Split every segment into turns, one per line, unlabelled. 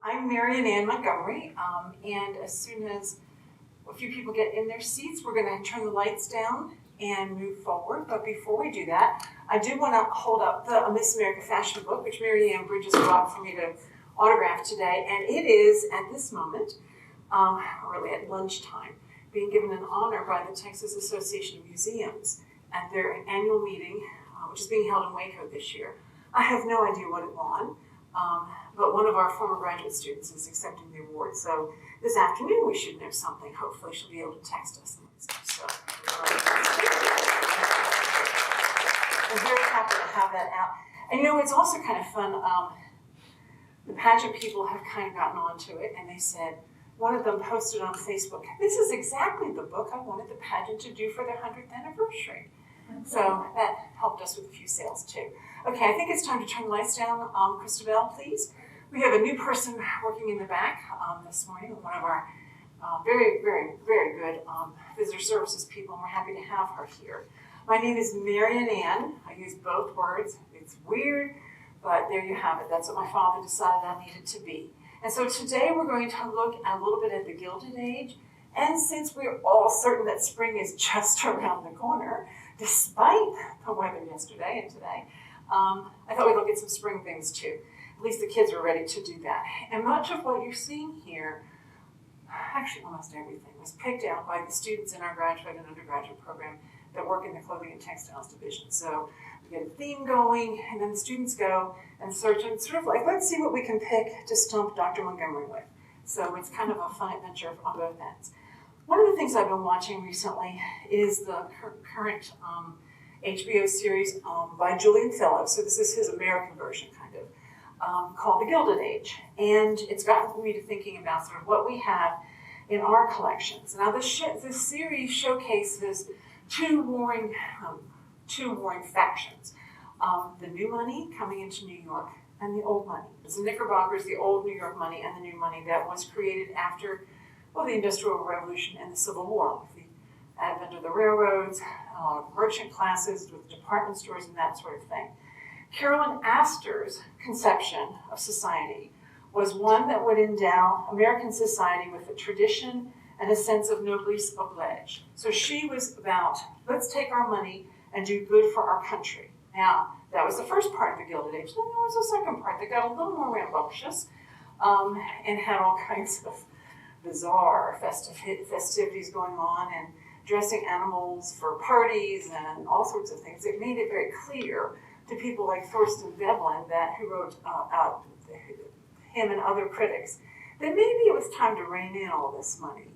I'm Marian Ann Montgomery, and as soon as a few people get in their seats, we're going to turn the lights down and move forward. But before we do that, I do want to hold up the Miss America Fashion book, which Mary Ann Bridges brought for me to autograph today, and it is, at this moment, really at lunchtime, being given an honor by the Texas Association of Museums at their annual meeting, which is being held in Waco this year. I have no idea what it won, but one of our former graduate students is accepting the award, so this afternoon we should know something. Hopefully she'll be able to text us. So, I'm very happy to have that out. And you know, it's also kind of fun. The pageant people have kind of gotten onto it, and they said, one of them posted on Facebook, this is exactly the book I wanted the pageant to do for their 100th anniversary. So that helped us with a few sales too. Okay, I think it's time to turn the lights down. Christabel, please. We have a new person working in the back this morning, one of our very, very, very good visitor services people, and we're happy to have her here. My name is Marian Ann. I use both words. It's weird, but there you have it. That's what my father decided I needed to be. And so today we're going to look a little bit at the Gilded Age. And since we're all certain that spring is just around the corner, despite the weather yesterday and today, I thought we'd look at some spring things too. At least the kids were ready to do that. And much of what you're seeing here, actually almost everything, was picked out by the students in our graduate and undergraduate program that work in the clothing and textiles division. So we get a theme going, and then the students go and search, and sort of like, let's see what we can pick to stump Dr. Montgomery with. So it's kind of a fun adventure on both ends. One of the things I've been watching recently is the current HBO series by Julian Fellowes. So this is his American version, kind of, called The Gilded Age. And it's gotten me to thinking about sort of what we have in our collections. Now this series showcases two warring factions. The new money coming into New York and the old money. The Knickerbockers, the old New York money, and the new money that was created after the Industrial Revolution and the Civil War, with the advent of the railroads, merchant classes with department stores and that sort of thing. Carolyn Astor's conception of society was one that would endow American society with a tradition and a sense of noblesse oblige. So she was about, let's take our money and do good for our country. Now, that was the first part of the Gilded Age. Then there was a second part that got a little more rambunctious and had all kinds of bizarre festivities going on and dressing animals for parties and all sorts of things. It made it very clear to people like Thorstein Veblen, who wrote him and other critics, that maybe it was time to rein in all this money.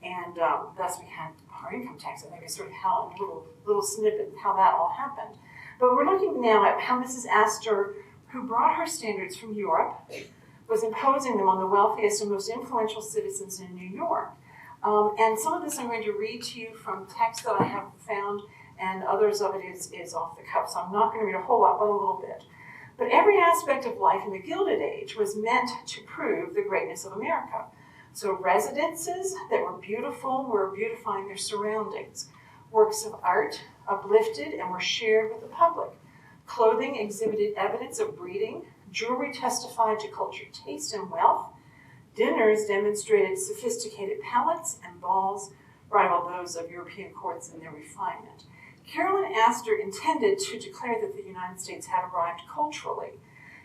And thus we had our income tax, and maybe sort of how a little snippet of how that all happened. But we're looking now at how Mrs. Astor, who brought her standards from Europe, was imposing them on the wealthiest and most influential citizens in New York. And some of this I'm going to read to you from text that I have found, and others of it is off the cuff, so I'm not going to read a whole lot, but a little bit. But every aspect of life in the Gilded Age was meant to prove the greatness of America. So residences that were beautiful were beautifying their surroundings. Works of art uplifted and were shared with the public. Clothing exhibited evidence of breeding. Jewelry testified to cultured taste and wealth. Dinners demonstrated sophisticated palates, and balls rivaled those of European courts in their refinement. Carolyn Astor intended to declare that the United States had arrived culturally,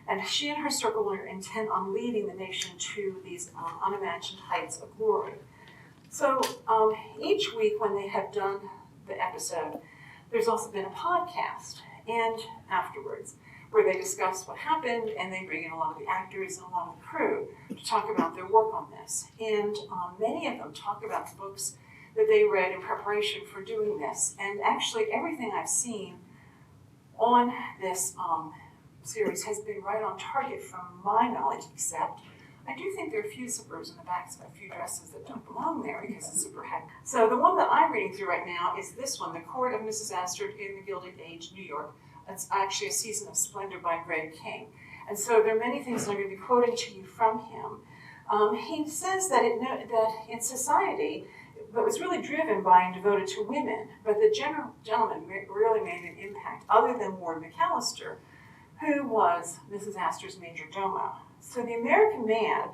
and she and her circle were intent on leading the nation to these unimagined heights of glory. So each week when they have done the episode, there's also been a podcast, and afterwards, where they discuss what happened, and they bring in a lot of the actors and a lot of the crew to talk about their work on this. And many of them talk about the books that they read in preparation for doing this. And actually, everything I've seen on this series has been right on target from my knowledge, except I do think there are a few zippers in the backs of a few dresses that don't belong there because the zipper had. So the one that I'm reading through right now is this one, The Court of Mrs. Astor in the Gilded Age, New York. It's actually A Season of Splendor by Greg King. And so there are many things that I'm going to be quoting to you from him. He says that in society, that was really driven by and devoted to women, but the gentleman really made an impact other than Ward McAllister, who was Mrs. Astor's major domo. So the American man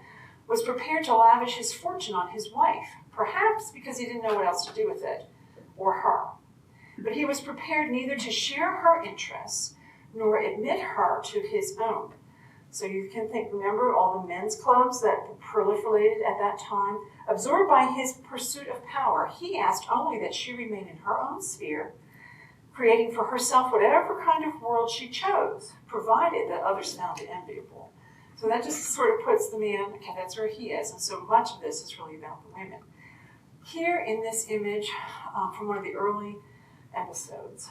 was prepared to lavish his fortune on his wife, perhaps because he didn't know what else to do with it, or her. But he was prepared neither to share her interests nor admit her to his own. So you can think, remember all the men's clubs that proliferated at that time? Absorbed by his pursuit of power, he asked only that she remain in her own sphere, creating for herself whatever kind of world she chose, provided that others found it enviable. So that just sort of puts the man, okay, that's where he is. And so much of this is really about the women. Here in this image from one of the early episodes,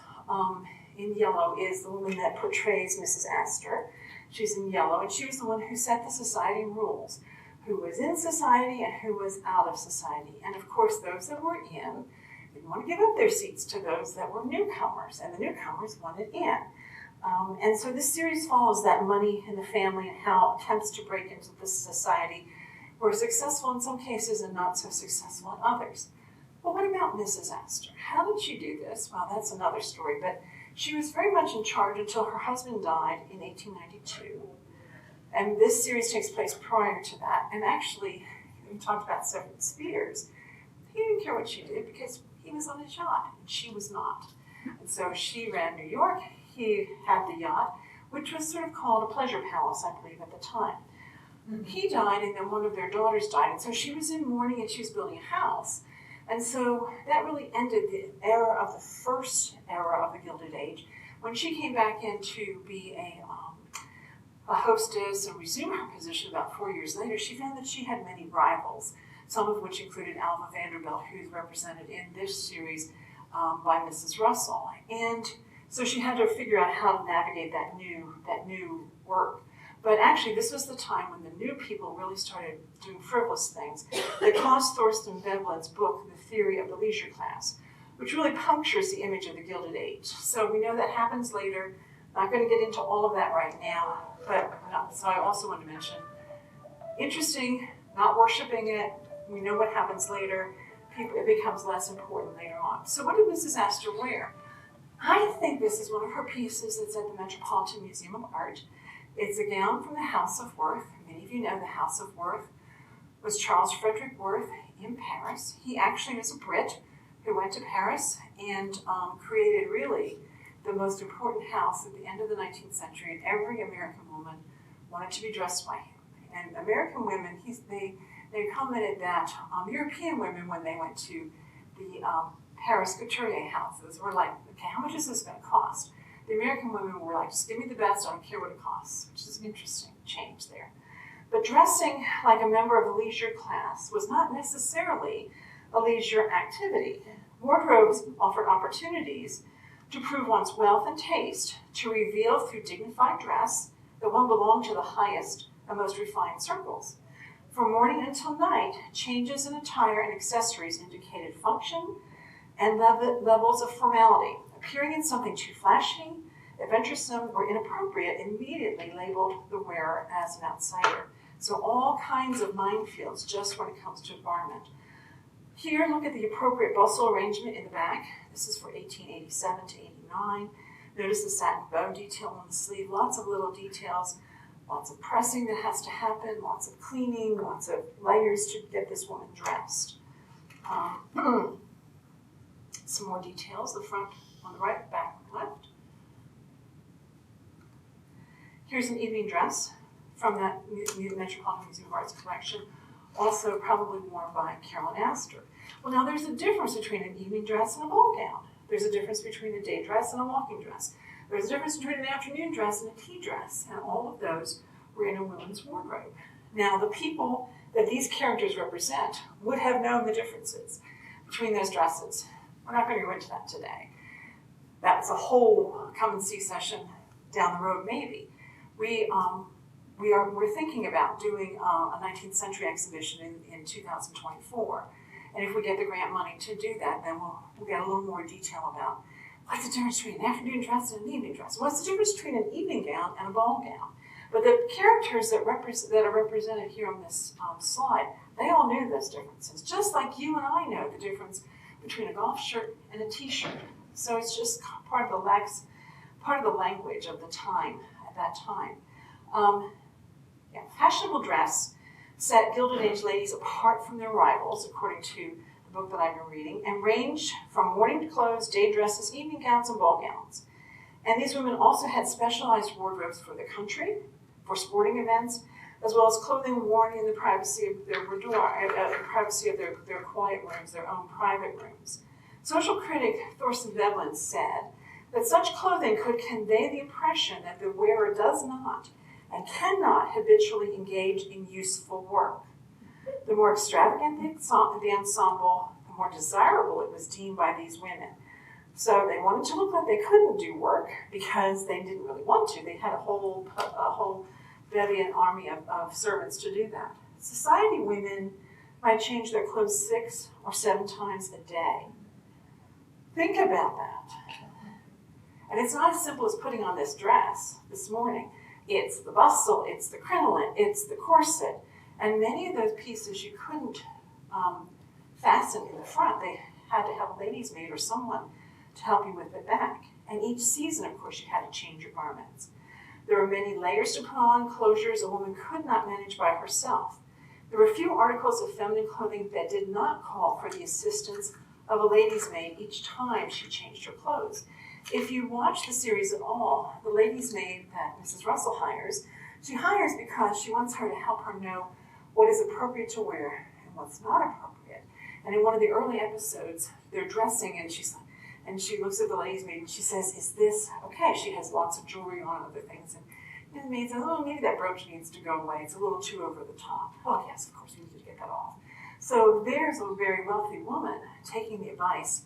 in yellow is the woman that portrays Mrs. Astor. She's in yellow, and she was the one who set the society rules, who was in society and who was out of society. And of course, those that were in didn't want to give up their seats to those that were newcomers, and the newcomers wanted in. And so this series follows that money in the family and how attempts to break into this society were successful in some cases and not so successful in others. But what about Mrs. Astor? How did she do this? Well, that's another story, but she was very much in charge until her husband died in 1892. And this series takes place prior to that. And actually, we talked about Seven Spears. He didn't care what she did because he was on his yacht and she was not. And so she ran New York. He had the yacht, which was sort of called a pleasure palace, I believe, at the time. He died, and then one of their daughters died. And so she was in mourning and she was building a house. And so that really ended the era of the first era of the Gilded Age. When she came back in to be a hostess and resume her position about 4 years later, she found that she had many rivals, some of which included Alva Vanderbilt, who's represented in this series by Mrs. Russell. And so she had to figure out how to navigate that new work. But actually, this was the time when the new people really started doing frivolous things that caused Thorstein Veblen's book, The Theory of the Leisure Class, which really punctures the image of the Gilded Age. So we know that happens later. Not going to get into all of that right now, but so I also want to mention, interesting, not worshiping it. We know what happens later. It becomes less important later on. So what did Mrs. Astor wear? I think this is one of her pieces that's at the Metropolitan Museum of Art. It's a gown from the House of Worth. Many of you know the House of Worth was Charles Frederick Worth in Paris. He actually was a Brit who went to Paris and created really the most important house at the end of the 19th century, and every American woman wanted to be dressed by him. And American women, they commented that European women, when they went to the Paris Couturier houses, were like, okay, how much is this going to cost? The American women were like, just give me the best, I don't care what it costs, which is an interesting change there. But dressing like a member of the leisure class was not necessarily a leisure activity. Wardrobes offered opportunities to prove one's wealth and taste, to reveal through dignified dress that one belonged to the highest and most refined circles. From morning until night, changes in attire and accessories indicated function and levels of formality. Appearing in something too flashy, adventuresome, or inappropriate immediately labeled the wearer as an outsider. So all kinds of minefields just when it comes to garment. Here, look at the appropriate bustle arrangement in the back. This is for 1887 to 89. Notice the satin bow detail on the sleeve, lots of little details, lots of pressing that has to happen, lots of cleaning, lots of layers to get this woman dressed. Some more details, the front on the right, back on the left. Here's an evening dress from that Metropolitan Museum of Art's collection, also probably worn by Carolyn Astor. Well, now there's a difference between an evening dress and a ball gown. There's a difference between a day dress and a walking dress. There's a difference between an afternoon dress and a tea dress, and all of those were in a woman's wardrobe. Now, the people that these characters represent would have known the differences between those dresses. We're not going to go into that today. That's a whole come and see session down the road, maybe. We're thinking about doing a 19th century exhibition in 2024. And if we get the grant money to do that, then we'll get a little more detail about what's the difference between an afternoon dress and an evening dress. What's the difference between an evening gown and a ball gown? But the characters that are represented here on this slide, they all knew those differences, just like you and I know the difference between a golf shirt and a t-shirt. So it's just part of the language of the time at that time. Fashionable dress set Gilded Age ladies apart from their rivals, according to the book that I've been reading, and ranged from morning clothes, day dresses, evening gowns, and ball gowns. And these women also had specialized wardrobes for the country, for sporting events, as well as clothing worn in the privacy of their boudoir, the privacy of their quiet rooms, their own private rooms. Social critic Thorsten Veblen said that such clothing could convey the impression that the wearer does not and cannot habitually engage in useful work. The more extravagant the ensemble, the more desirable it was deemed by these women. So they wanted to look like they couldn't do work because they didn't really want to. They had a whole bevy and army of servants to do that. Society women might change their clothes 6 or 7 times a day. Think about that. And it's not as simple as putting on this dress this morning. It's the bustle, it's the crinoline, it's the corset. And many of those pieces you couldn't fasten in the front. They had to have a lady's maid or someone to help you with the back. And each season, of course, you had to change your garments. There were many layers to put on, closures a woman could not manage by herself. There were few articles of feminine clothing that did not call for the assistance of a lady's maid each time she changed her clothes. If you watch the series at all, the lady's maid that Mrs. Russell hires, she hires because she wants her to help her know what is appropriate to wear and what's not appropriate. And in one of the early episodes, they're dressing and she looks at the lady's maid and she says, "Is this okay?" She has lots of jewelry on and other things. And the maid says, "Oh, maybe that brooch needs to go away. It's a little too over the top." "Oh, yes, of course, we need to get that off." So there's a very wealthy woman taking the advice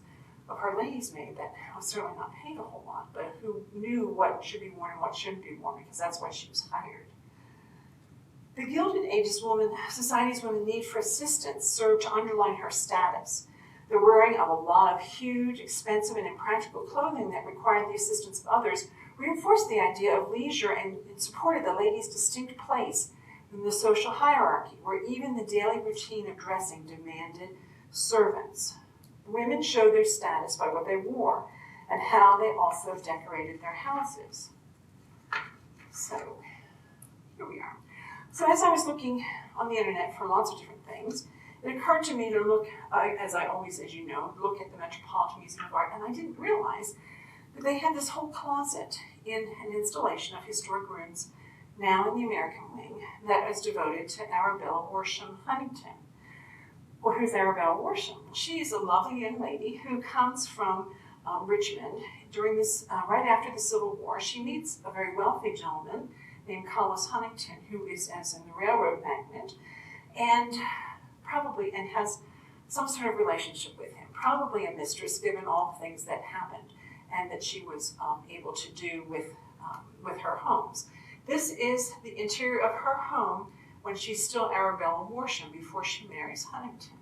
of her lady's maid that was certainly not paid a whole lot, but who knew what should be worn and what shouldn't be worn because that's why she was hired. The Gilded Age's woman, society's women need for assistance served to underline her status. The wearing of a lot of huge, expensive, and impractical clothing that required the assistance of others reinforced the idea of leisure and supported the lady's distinct place in the social hierarchy, where even the daily routine of dressing demanded servants. Women showed their status by what they wore and how they also decorated their houses. So, here we are. So as I was looking on the internet for lots of different things, it occurred to me to look, as I always, as you know, look at the Metropolitan Museum of Art, and I didn't realize that they had this whole closet in an installation of historic rooms now in the American Wing that is devoted to Arabella Worsham Huntington. Well, who's Arabella Worsham? She's a lovely young lady who comes from Richmond during this, right after the Civil War. She meets a very wealthy gentleman named Collis Huntington, who is as in the railroad magnate, and has some sort of relationship with him, probably a mistress given all the things that happened and that she was able to do with her homes. This is the interior of her home when she's still Arabella Worsham before she marries Huntington.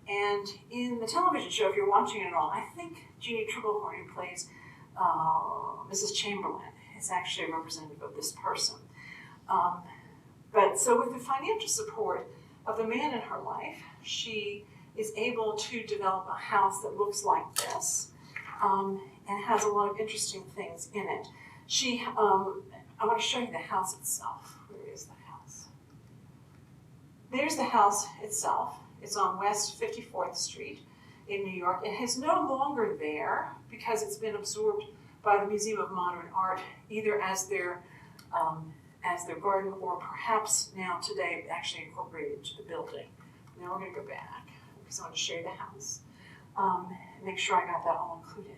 And in the television show, if you're watching it at all, I think Jeannie Tripplehorn, who plays Mrs. Chamberlain, is actually a representative of this person. But so with the financial support of the man in her life, she is able to develop a house that looks like this and has a lot of interesting things in it. I want to show you the house itself. Where is the house? There's the house itself. It's on West 54th Street in New York. It is no longer there because it's been absorbed by the Museum of Modern Art, either as their garden or perhaps now today actually incorporated into the building. Now we're going to go back because I want to show you the house. Make sure I got that all included.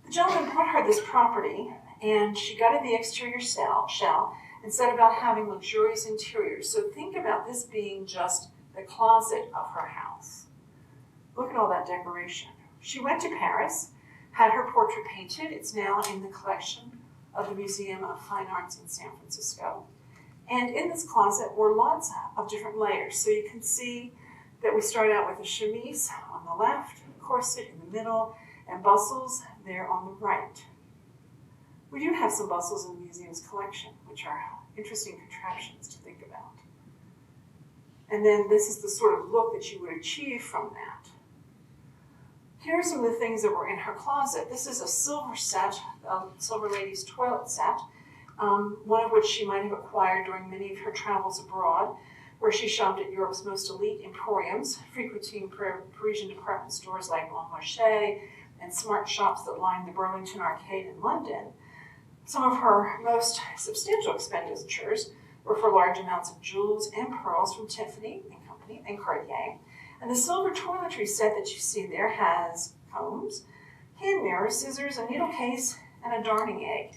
The gentleman brought her this property and she gutted the exterior shell and set about having luxurious interiors. So think about this being just the closet of her house. Look at all that decoration. She went to Paris, had her portrait painted. It's now in the collection of the Museum of Fine Arts in San Francisco. And in this closet were lots of different layers. So you can see that we start out with a chemise on the left, a corset in the middle, and bustles there on the right. We do have some bustles in the museum's collection, which are interesting contraptions to think about. And then this is the sort of look that you would achieve from that. Here are some of the things that were in her closet. This is a silver set, a Silver Lady's toilet set, one of which she might have acquired during many of her travels abroad, where she shopped at Europe's most elite emporiums, frequenting Parisian department stores like Bon Marché and smart shops that lined the Burlington Arcade in London. Some of her most substantial expenditures were for large amounts of jewels and pearls from Tiffany and Company and Cartier. And the silver toiletry set that you see there has combs, hand mirrors, scissors, a needle case, and a darning egg.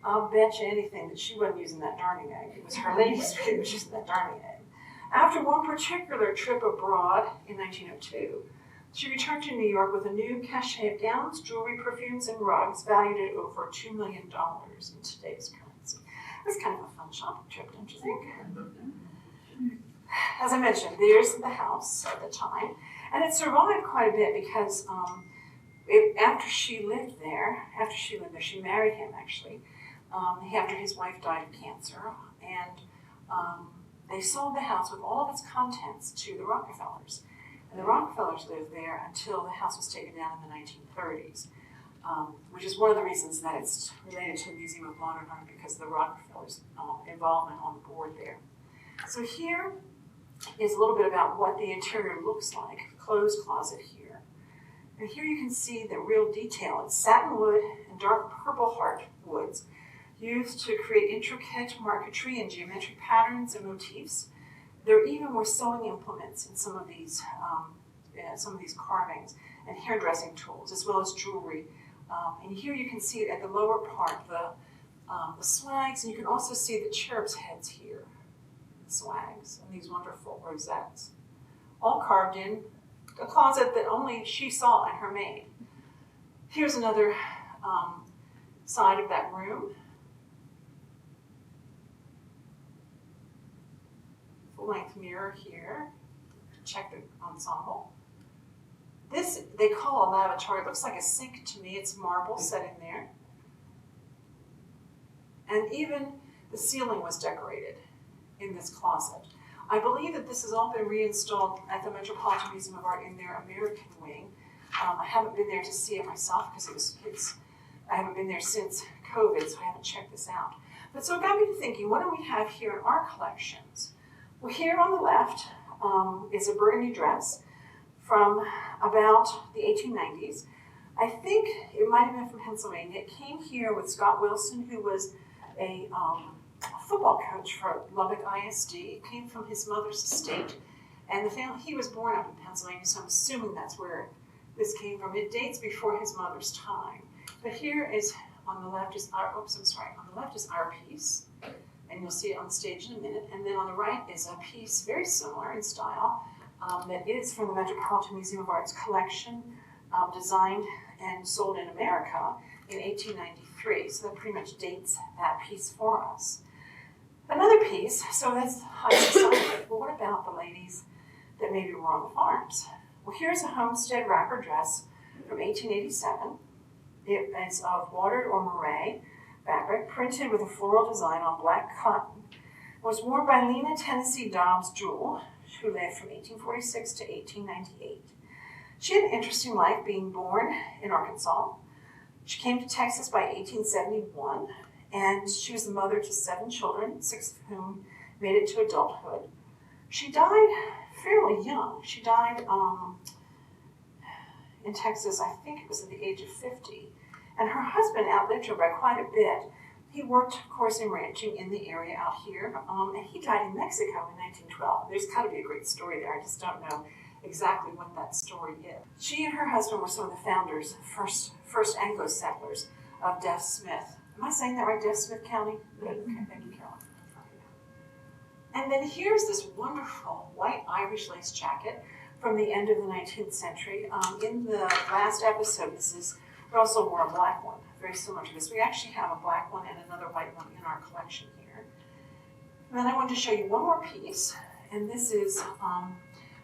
I'll bet you anything that she wasn't using that darning egg. It was her ladies who was using that darning egg. After one particular trip abroad in 1902, she returned to New York with a new cachet of gowns, jewelry, perfumes, and rugs valued at over $2 million in today's currency. It was kind of a fun shopping trip, don't you think? As I mentioned, there's the house at the time, and it survived quite a bit because after she lived there, she married him actually, after his wife died of cancer, and they sold the house with all of its contents to the Rockefellers. And the Rockefellers lived there until the house was taken down in the 1930s, which is one of the reasons that it's related to the Museum of Modern Art, because of the Rockefellers' involvement on the board there. So here is a little bit about what the interior looks like, the clothes closet here. And here you can see the real detail. It's satin wood and dark purple heart woods used to create intricate marquetry and geometric patterns and motifs. There even were sewing implements in some of these carvings and hairdressing tools, as well as jewelry. And here you can see at the lower part the swags, and you can also see the cherub's heads here, the swags, and these wonderful rosettes, all carved in a closet that only she saw and her maid. Here's another side of that room. Full-length mirror here. Check the ensemble. This they call a lavatory. It looks like a sink to me. It's marble set in there. And even the ceiling was decorated in this closet. I believe that this has all been reinstalled at the Metropolitan Museum of Art in their American wing. I haven't been there to see it myself because I haven't been there since COVID, so I haven't checked this out. But so it got me to thinking, what do we have here in our collections? Well, here on the left is a burgundy dress from about the 1890s. I think it might have been from Pennsylvania. It came here with Scott Wilson, who was a football coach for Lubbock ISD. It came from his mother's estate. And the family, he was born up in Pennsylvania, so I'm assuming that's where this came from. It dates before his mother's time. But here is, on the left is our piece. And you'll see it on stage in a minute. And then on the right is a piece very similar in style that is from the Metropolitan Museum of Art's collection, designed and sold in America in 1893. So that pretty much dates that piece for us. Another piece, so that's high society. Well, what about the ladies that maybe were on the farms? Well, here's a homestead wrapper dress from 1887. It is of watered or moire fabric, printed with a floral design on black cotton. It was worn by Lena Tennessee Dobbs Jewell, who lived from 1846 to 1898. She had an interesting life, being born in Arkansas. She came to Texas by 1871, and she was the mother to 7 children, 6 of whom made it to adulthood. She died fairly young. She died in Texas, I think it was at the age of 50. And her husband outlived her by quite a bit. He worked, of course, in ranching in the area out here, and he died in Mexico in 1912. There's got to be a great story there. I just don't know exactly what that story is. She and her husband were some of the founders, first Anglo settlers of Deaf Smith. Am I saying that right, Deaf Smith County? Good. Okay, thank you, Carolyn. And then here's this wonderful white Irish lace jacket from the end of the 19th century. In the last episode, we also wore a black one, very similar to this. We actually have a black one and another white one in our collection here. And then I wanted to show you one more piece, and this is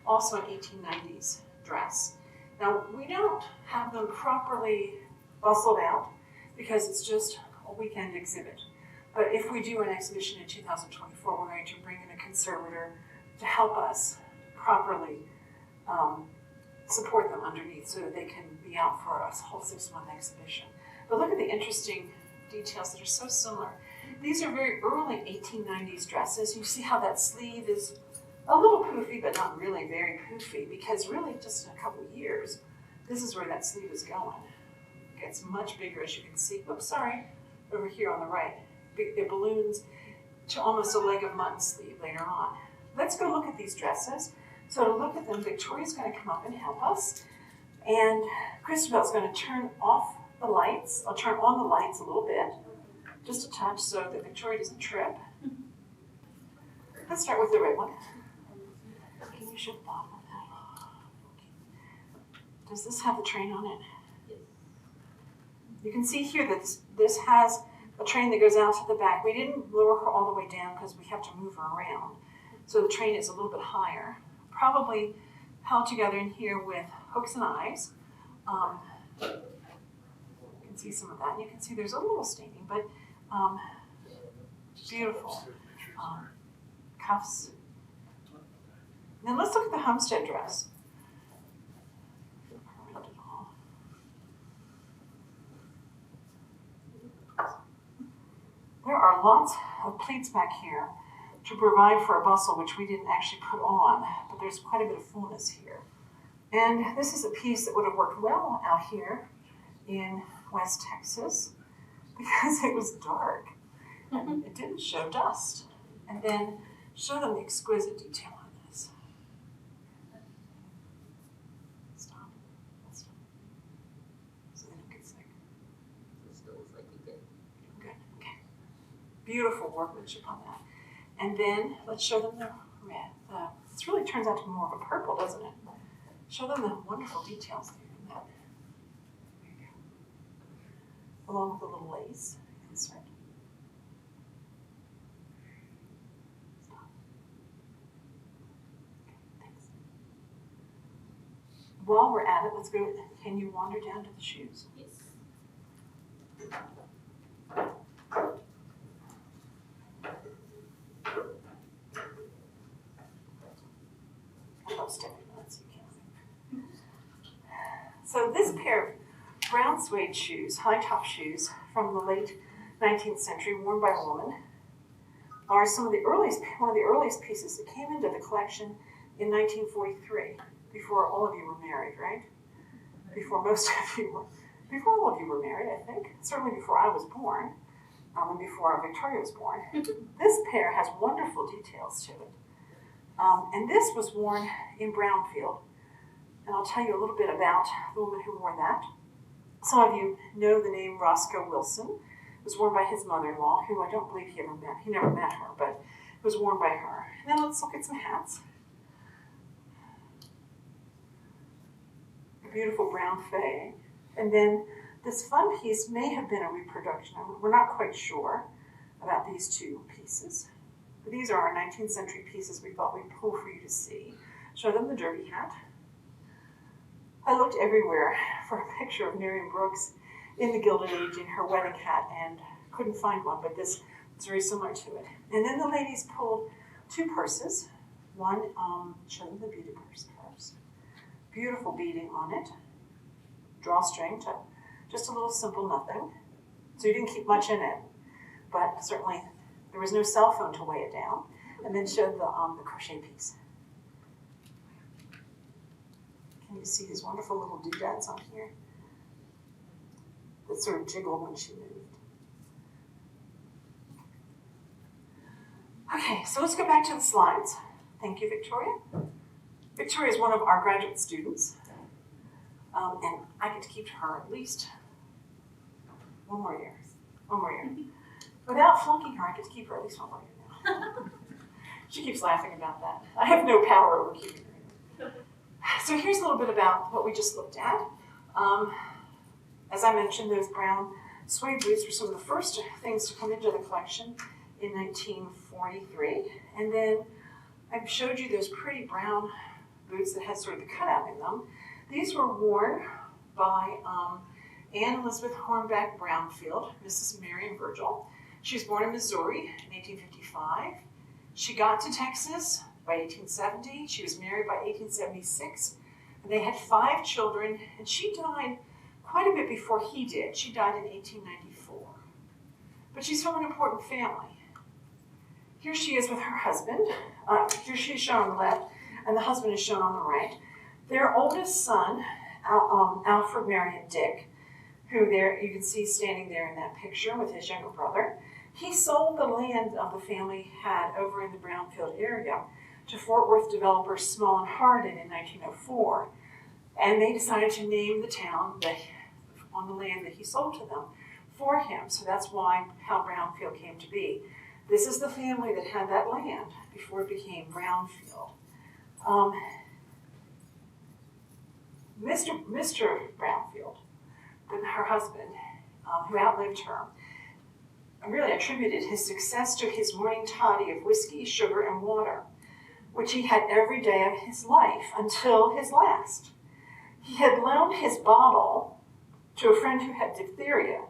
also an 1890s dress. Now, we don't have them properly bustled out because it's just a weekend exhibit. But if we do an exhibition in 2024, we're going to bring in a conservator to help us properly support them underneath so that they can be out for a whole 6-month exhibition. But look at the interesting details that are so similar. These are very early 1890s dresses. You see how that sleeve is a little poofy, but not really very poofy, because really just in a couple of years, this is where that sleeve is going. It gets much bigger, as you can see. Oops, sorry, over here on the right. It balloons to almost a leg of mutton sleeve later on. Let's go look at these dresses. So to look at them, Victoria's going to come up and help us. And Christabel's going to turn off the lights. I'll turn on the lights a little bit, just a touch, so that Victoria doesn't trip. Let's start with the red one. Can you show the bottom of that? Does this have the train on it?
Yes.
You can see here that this has a train that goes out to the back. We didn't lower her all the way down because we have to move her around. So the train is a little bit higher. Probably held together in here with hooks and eyes. You can see some of that. And you can see there's a little staining, but beautiful. Cuffs. Now let's look at the homestead dress. There are lots of pleats back here to provide for a bustle, which we didn't actually put on, but there's quite a bit of fullness here. And this is a piece that would have worked well out here in West Texas because it was dark and it didn't show dust. And then show them the exquisite detail on this. Stop. Stop. So they don't get sick.
It still looks like you did.
Good. Okay. Beautiful workmanship on that. And then let's show them the red. This really turns out to be more of a purple, doesn't it? Show them the wonderful details there in that. There you go. Along with the little lace insert. Stop. Okay, thanks. While we're at it, let's go. Can you wander down to the shoes?
Yes.
So this pair of brown suede shoes, high top shoes from the late 19th century, worn by a woman, are one of the earliest pieces that came into the collection in 1943, before all of you were married, right? Before all of you were married, I think. Certainly before I was born, and before Victoria was born. This pair has wonderful details to it. And this was worn in Brownfield. And I'll tell you a little bit about the woman who wore that. Some of you know the name Roscoe Wilson. It was worn by his mother-in-law, who I don't believe he ever met. He never met her, but it was worn by her. Now let's look at some hats. A beautiful brown fay. And then this fun piece may have been a reproduction. We're not quite sure about these two pieces. But these are our 19th century pieces we thought we'd pull for you to see. Show them the derby hat. I looked everywhere for a picture of Miriam Brooks in the Gilded Age in her wedding hat and couldn't find one, but this is very similar to it. And then the ladies pulled two purses. One, show them the beaded purse first. Beautiful beading on it. Drawstring to just a little simple nothing. So you didn't keep much in it, but certainly there was no cell phone to weigh it down. And then showed the crochet piece. Can you see these wonderful little doodads on here that sort of jiggled when she moved? Okay, so let's go back to the slides. Thank you, Victoria. Victoria is one of our graduate students, and I get to keep her at least one more year. Without flunking her, I get to keep her at least one more year now. She keeps laughing about that. I have no power over keeping her. So here's a little bit about what we just looked at. As I mentioned, those brown suede boots were some of the first things to come into the collection in 1943. And then I showed you those pretty brown boots that had sort of the cutout in them. These were worn by Anne Elizabeth Hornback Brownfield, Mrs. Marion Virgil. She was born in Missouri in 1855. She got to Texas by 1870. She was married by 1876. And they had 5 children, and she died quite a bit before he did. She died in 1894. but she's from an important family. Here she is with her husband. Here she's shown on the left, and the husband is shown on the right. Their oldest son, Alfred Marion Dick, who there you can see standing there in that picture with his younger brother, he sold the land of the family had over in the Brownfield area to Fort Worth developer Small and Hardin in 1904. And they decided to name the town on the land that he sold to them for him. So that's how Brownfield came to be. This is the family that had that land before it became Brownfield. Mr. Brownfield, her husband, who outlived her, really attributed his success to his morning toddy of whiskey, sugar, and water, which he had every day of his life until his last. He had loaned his bottle to a friend who had diphtheria.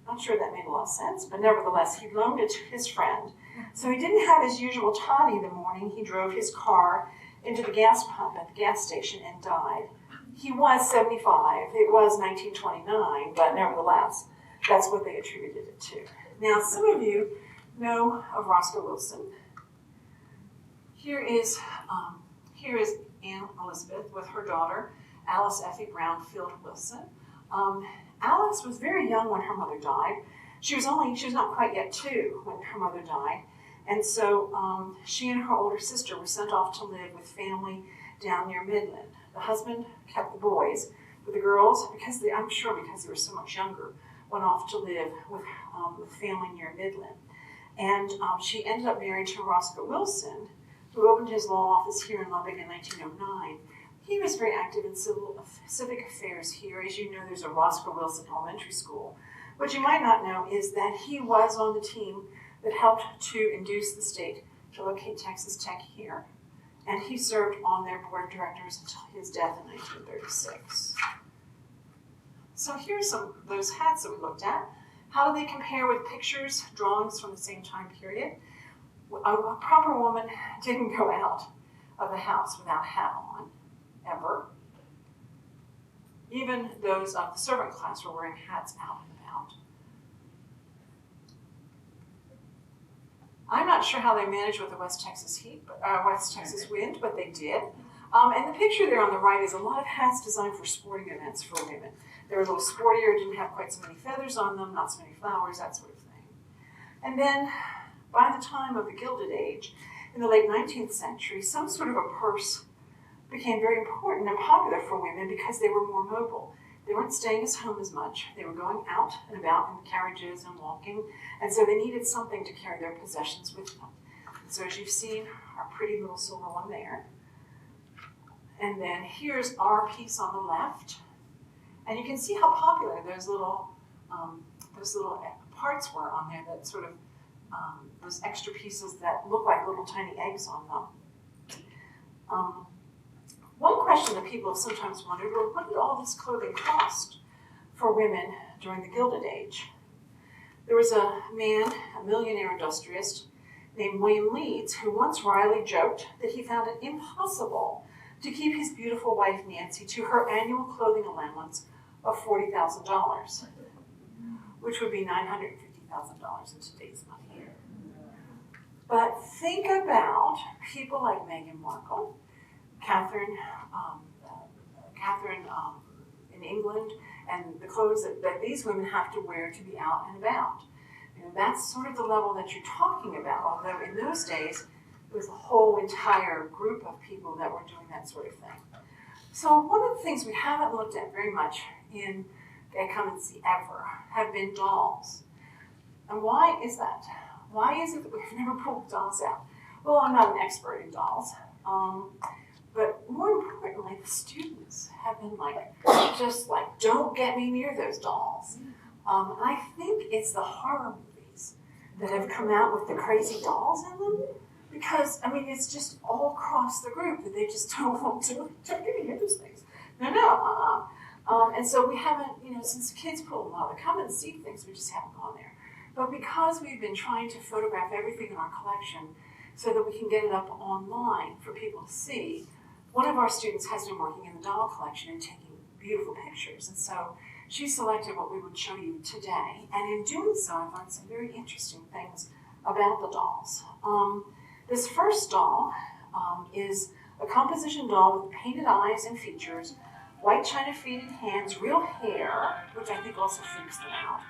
Not sure that made a lot of sense, but nevertheless, he loaned it to his friend. So he didn't have his usual toddy in the morning. He drove his car into the gas pump at the gas station and died. He was 75. It was 1929, but nevertheless, that's what they attributed it to. Now, some of you know of Roscoe Wilson. Here is Anne Elizabeth with her daughter, Alice Effie Brownfield Wilson. Alice was very young when her mother died. She was not quite yet 2 when her mother died. And so she and her older sister were sent off to live with family down near Midland. The husband kept the boys, but the girls, because they were so much younger, went off to live with family near Midland. And she ended up married to Roscoe Wilson, who opened his law office here in Lubbock in 1909. He was very active in civic affairs here. As you know, there's a Roscoe Wilson Elementary School. What you might not know is that he was on the team that helped to induce the state to locate Texas Tech here. And he served on their board of directors until his death in 1936. So here's some of those hats that we looked at. How do they compare with pictures, drawings from the same time period? A proper woman didn't go out of the house without a hat on, ever. Even those of the servant class were wearing hats out and about. I'm not sure how they managed with the West Texas wind, but they did. And the picture there on the right is a lot of hats designed for sporting events for women. They were a little sportier, didn't have quite so many feathers on them, not so many flowers, that sort of thing. And then, by the time of the Gilded Age, in the late 19th century, some sort of a purse became very important and popular for women because they were more mobile. They weren't staying at home as much. They were going out and about in carriages and walking, and so they needed something to carry their possessions with them. So as you've seen, our pretty little silver one there. And then here's our piece on the left. And you can see how popular those little parts were on there, that sort of, those extra pieces that look like little tiny eggs on them. One question that people have sometimes wondered, well, what did all this clothing cost for women during the Gilded Age? There was a man, a millionaire industrialist, named William Leeds, who once wryly joked that he found it impossible to keep his beautiful wife Nancy to her annual clothing allowance of $40,000, which would be $950,000 in today's money. But think about people like Meghan Markle, Catherine in England, and the clothes that these women have to wear to be out and about. You know, that's sort of the level that you're talking about, although in those days, it was a whole entire group of people that were doing that sort of thing. So one of the things we haven't looked at very much in At Come and See ever have been dolls. And why is that? Why is it that we've never pulled dolls out? Well, I'm not an expert in dolls. But more importantly, the students have been don't get me near those dolls. I think it's the horror movies that have come out with the crazy dolls in them. Because, it's just all across the group that they just don't want to get me near those things. No. And so we haven't, since the kids pull them out, they come and see things, we just haven't gone there. But because we've been trying to photograph everything in our collection so that we can get it up online for people to see, one of our students has been working in the doll collection and taking beautiful pictures. And so she selected what we would show you today. And in doing so, I learned some very interesting things about the dolls. This first doll is a composition doll with painted eyes and features, white china faded hands, real hair, which I think also freaks them out,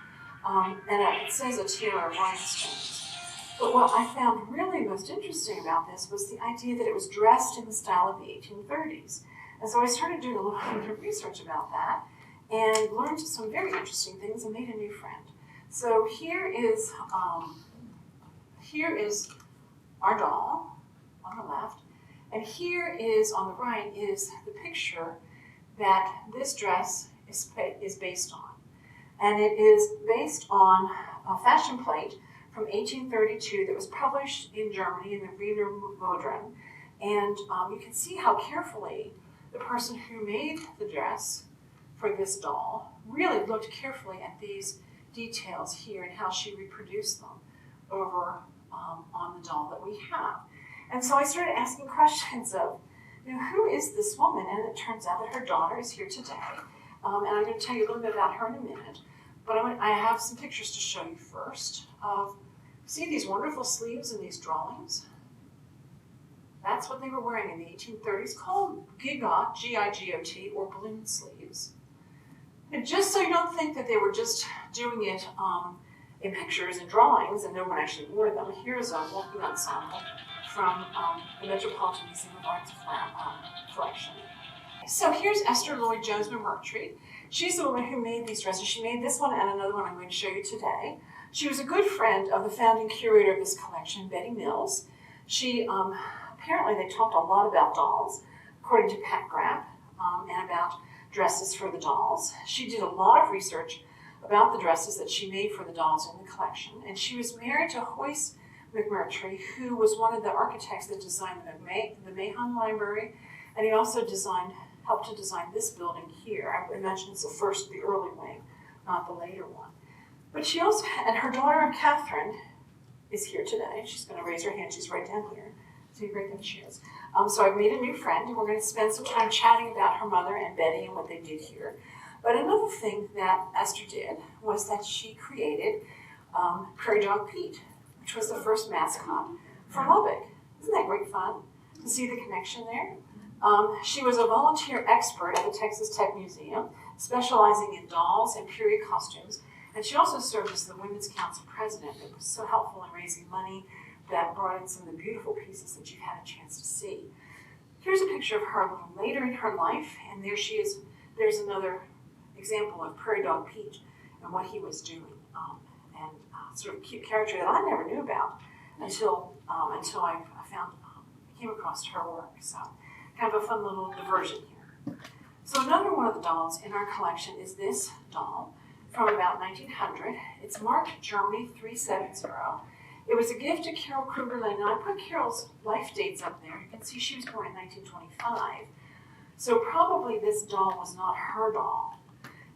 and it says a tiara of rhinestones. But what I found really most interesting about this was the idea that it was dressed in the style of the 1830s. And so I started doing a little bit of research about that and learned some very interesting things and made a new friend. So here is our doll on the left, and here is on the right is the picture that this dress is based on. And it is based on a fashion plate from 1832 that was published in Germany in the Wiener Modern. And you can see how carefully the person who made the dress for this doll really looked carefully at these details here and how she reproduced them over on the doll that we have. And so I started asking questions of, who is this woman? And it turns out that her daughter is here today. And I'm going to tell you a little bit about her in a minute. But I have some pictures to show you first of, see these wonderful sleeves and these drawings? That's what they were wearing in the 1830s, called gigot, G-I-G-O-T, or balloon sleeves. And just so you don't think that they were just doing it in pictures and drawings and no one actually wore them, here's a walking ensemble from the Metropolitan Museum of Art's collection. So here's Esther Lloyd Jones McMurtry. She's the woman who made these dresses. She made this one and another one I'm going to show you today. She was a good friend of the founding curator of this collection, Betty Mills. She, apparently they talked a lot about dolls, according to Pat Grapp, and about dresses for the dolls. She did a lot of research about the dresses that she made for the dolls in the collection, and she was married to Hoyce McMurtry, who was one of the architects that designed the Mahon Library, and he also helped to design this building here. I imagine it's the early wing, not the later one. But she also and her daughter Catherine is here today. She's going to raise her hand. She's right down here. So you right there she is. So I've made a new friend, and we're going to spend some time chatting about her mother and Betty and what they did here. But another thing that Esther did was that she created Prairie Dog Pete, which was the first mascot for Lubbock. Isn't that great fun to see the connection there? She was a volunteer expert at the Texas Tech Museum, specializing in dolls and period costumes, and she also served as the Women's Council president. It was so helpful in raising money that brought in some of the beautiful pieces that you've had a chance to see. Here's a picture of her a little later in her life, and there she is. There's another example of Prairie Dog Pete and what he was doing, and sort of a cute character that I never knew about until I came across her work. So kind of a fun little diversion here. So another one of the dolls in our collection is this doll from about 1900. It's marked Germany 370. It was a gift to Carol Krugerlin. Now I put Carol's life dates up there. You can see she was born in 1925. So probably this doll was not her doll.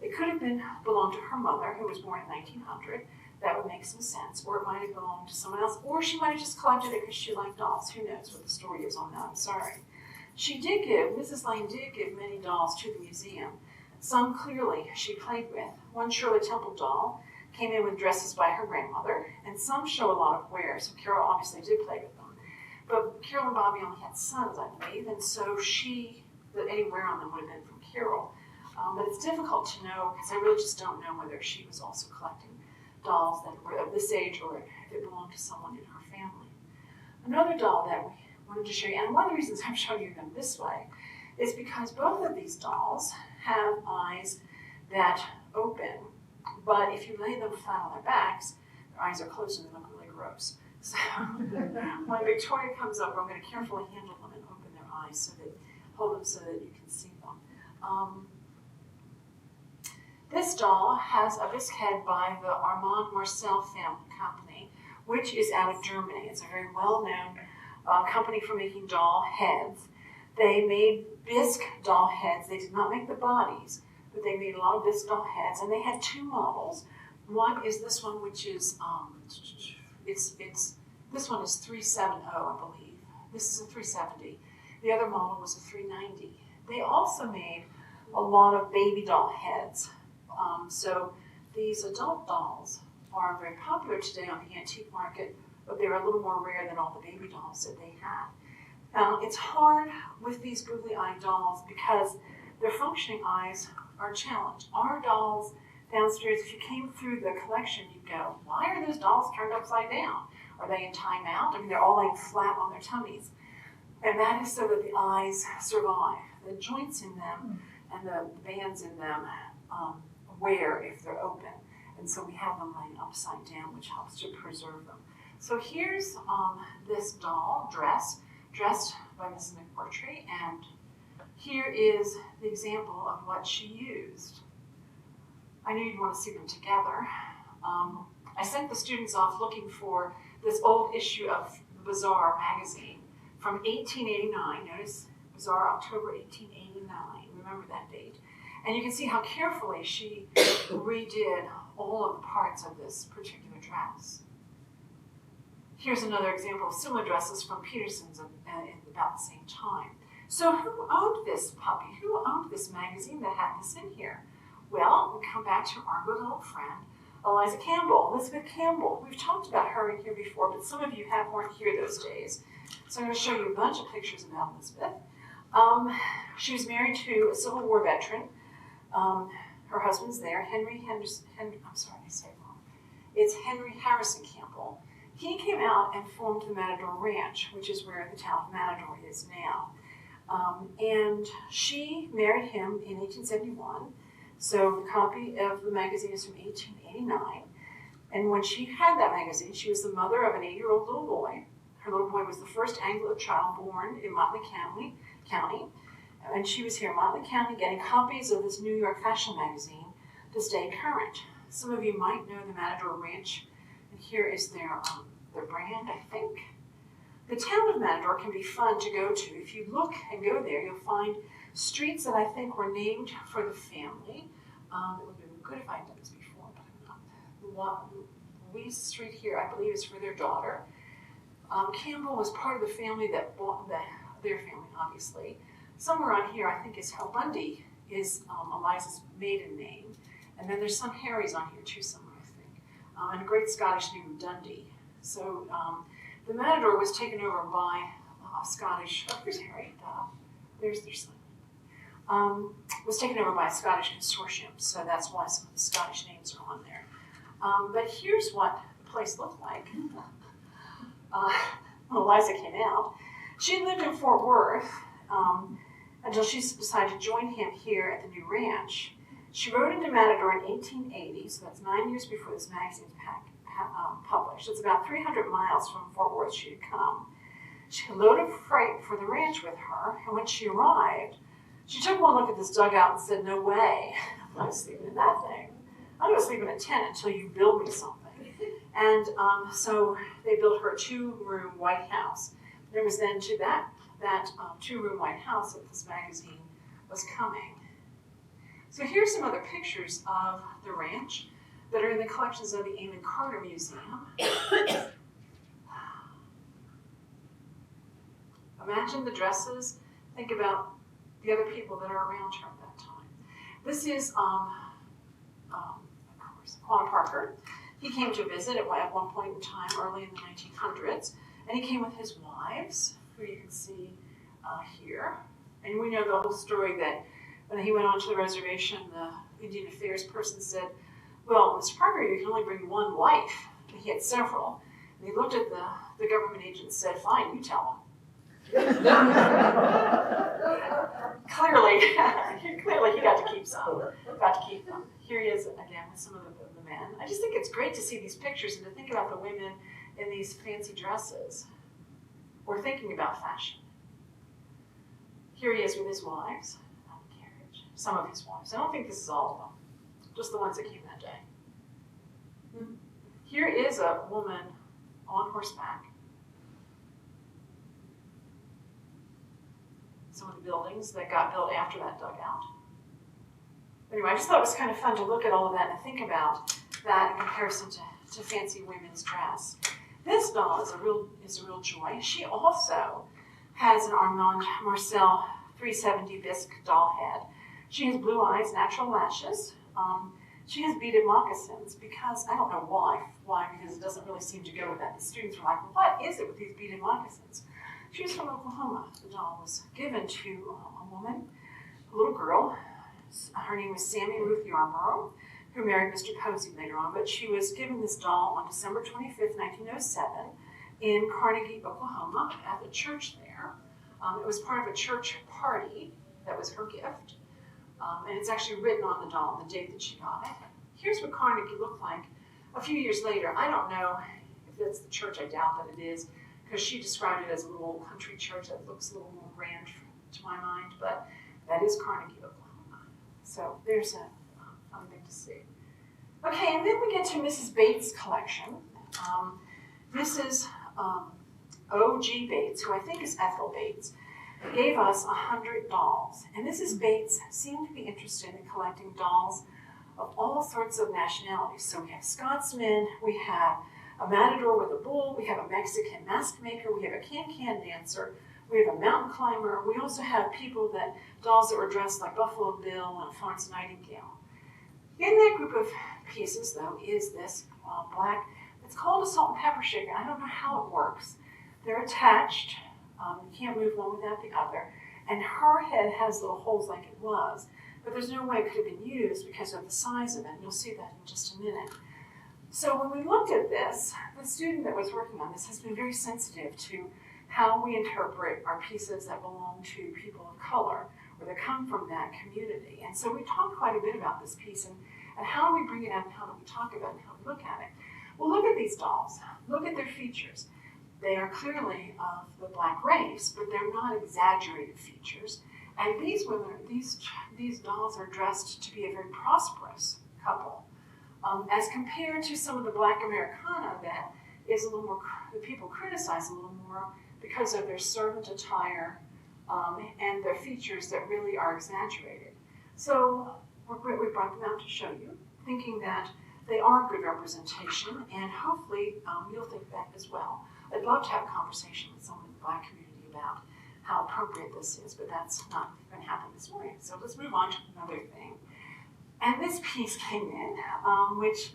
It could have belonged to her mother, who was born in 1900. That would make some sense. Or it might have belonged to someone else. Or she might have just collected it because she liked dolls. Who knows what the story is on that? I'm sorry. Mrs. Lane did give many dolls to the museum. Some clearly she played with. One Shirley Temple doll came in with dresses by her grandmother, and some show a lot of wear, so Carol obviously did play with them. But Carol and Bobby only had sons, I believe, and so any wear on them would have been from Carol. But it's difficult to know, because I really just don't know whether she was also collecting dolls that were of this age or if it belonged to someone in her family. Another doll that we wanted to show you, and one of the reasons I'm showing you them this way, is because both of these dolls have eyes that open, but if you lay them flat on their backs, their eyes are closed and they look really gross. So when Victoria comes over, I'm going to carefully handle them and open their eyes hold them so that you can see them. This doll has a bisque head by the Armand Marcel family company, which is out of Germany. It's a very well-known company for making doll heads. They made bisque doll heads. They did not make the bodies, but they made a lot of bisque doll heads, and they had two models. One is this one, which is this one is 370, I believe. This is a 370. The other model was a 390. They also made a lot of baby doll heads, So these adult dolls are very popular today on the antique market, but they're a little more rare than all the baby dolls that they had. It's hard with these googly-eyed dolls because their functioning eyes are challenged. Our dolls downstairs, if you came through the collection, you'd go, why are those dolls turned upside down? Are they in timeout? I mean, they're all laying flat on their tummies. And that is so that the eyes survive. The joints in them and the bands in them wear if they're open. And so we have them laying upside down, which helps to preserve them. So here's this doll dressed by Mrs. McMurtry, and here is the example of what she used. I knew you'd want to see them together. I sent the students off looking for this old issue of Bazaar magazine from 1889. Notice Bazaar, October 1889. Remember that date. And you can see how carefully she redid all of the parts of this particular dress. Here's another example of similar dresses from Peterson's in about the same time. So who owned this puppy? Who owned this magazine that had this in here? Well, we come back to our good old friend, Eliza Campbell, Elizabeth Campbell. We've talked about her in here before, but some of you weren't here those days. So I'm going to show you a bunch of pictures about Elizabeth. She was married to a Civil War veteran. Her husband's there, Henry Harrison Campbell. He came out and formed the Matador Ranch, which is where the town of Matador is now. And she married him in 1871. So the copy of the magazine is from 1889. And when she had that magazine, she was the mother of an 8-year-old little boy. Her little boy was the first Anglo child born in Motley County. And she was here in Motley County getting copies of this New York fashion magazine to stay current. Some of you might know the Matador Ranch, and here is their brand, I think. The town of Matador can be fun to go to. If you look and go there, you'll find streets that I think were named for the family. It would have been good if I had done this before, but I'm not. Louise Street here, I believe, is for their daughter. Campbell was part of the family that bought their family, obviously. Somewhere on here, I think, is how Bundy is Eliza's maiden name. And then there's some Harrys on here too, somewhere, I think. And a great Scottish name, Dundee. So the Matador was taken over by Scottish, oh, here's Harry, there's their son. Was taken over by a Scottish consortium, so that's why some of the Scottish names are on there. But here's what the place looked like when Eliza came out. She lived in Fort Worth until she decided to join him here at the new ranch. She rode into Matador in 1880, so that's 9 years before this magazine was published. It's about 300 miles from Fort Worth she had come. She loaded freight for the ranch with her, and when she arrived, she took one look at this dugout and said, no way, I'm not sleeping in that thing. I'm going to sleep in a tent until you build me something. And so they built her a 2-room white house. There was then to that 2-room white house that this magazine was coming. So here's some other pictures of the ranch that are in the collections of the Amon Carter Museum. Imagine the dresses. Think about the other people that are around her at that time. This is, of course, Juan Parker. He came to visit at one point in time, early in the 1900s, and he came with his wives, who you can see here. And we know the whole story that when he went onto the reservation, the Indian Affairs person said, well, Mr. Parker, you can only bring one wife. And he had several. And he looked at the government agent and said, fine, you tell him. Clearly he got to keep some. Here he is again with some of the men. I just think it's great to see these pictures and to think about the women in these fancy dresses. We're thinking about fashion. Here he is with his wives on the carriage. Some of his wives. I don't think this is all of them. Just the ones that came that day. Here is a woman on horseback. Some of the buildings that got built after that dugout. Anyway, I just thought it was kind of fun to look at all of that and think about that in comparison to fancy women's dress. This doll is a real joy. She also has an Armand Marcel 370 bisque doll head. She has blue eyes, natural lashes. She has beaded moccasins because, I don't know why, because it doesn't really seem to go with that. The students were like, what is it with these beaded moccasins? She was from Oklahoma. The doll was given to a woman, a little girl. Her name was Sammy Ruth Yarborough, who married Mr. Posey later on, but she was given this doll on December 25th, 1907 in Carnegie, Oklahoma, at the church there. It was part of a church party. That was her gift. And it's actually written on the doll, the date that she got it. Here's what Carnegie looked like a few years later. I don't know if that's the church. I doubt that it is, because she described it as a little country church that looks a little more grand to my mind, but that is Carnegie, Oklahoma. So there's something to see. Okay, and then we get to Mrs. Bates' collection. Mrs. O.G. Bates, who I think is Ethel Bates, gave us 100 dolls. And Mrs. Bates seemed to be interested in collecting dolls of all sorts of nationalities. So we have Scotsmen, we have a matador with a bull, we have a Mexican mask maker, we have a can-can dancer, we have a mountain climber, we also have dolls that were dressed like Buffalo Bill and Florence Nightingale. In that group of pieces, though, is this black, it's called a salt and pepper shaker. I don't know how it works. They're attached. You can't move one without the other. And her head has little holes like it was, but there's no way it could have been used because of the size of it. And you'll see that in just a minute. So when we looked at this, the student that was working on this has been very sensitive to how we interpret our pieces that belong to people of color or that come from that community. And so we talked quite a bit about this piece and how do we bring it up and how do we talk about it and how do we look at it. Well, look at these dolls. Look at their features. They are clearly of the black race, but they're not exaggerated features. And these women, these dolls are dressed to be a very prosperous couple, as compared to some of the black Americana that is a little more, that people criticize a little more because of their servant attire and their features that really are exaggerated. So we brought them out to show you, thinking that they are good representation, and hopefully you'll think that as well. I'd love to have a conversation with someone in the black community about how appropriate this is, but that's not going to happen this morning. So let's move on to another thing. And this piece came in, which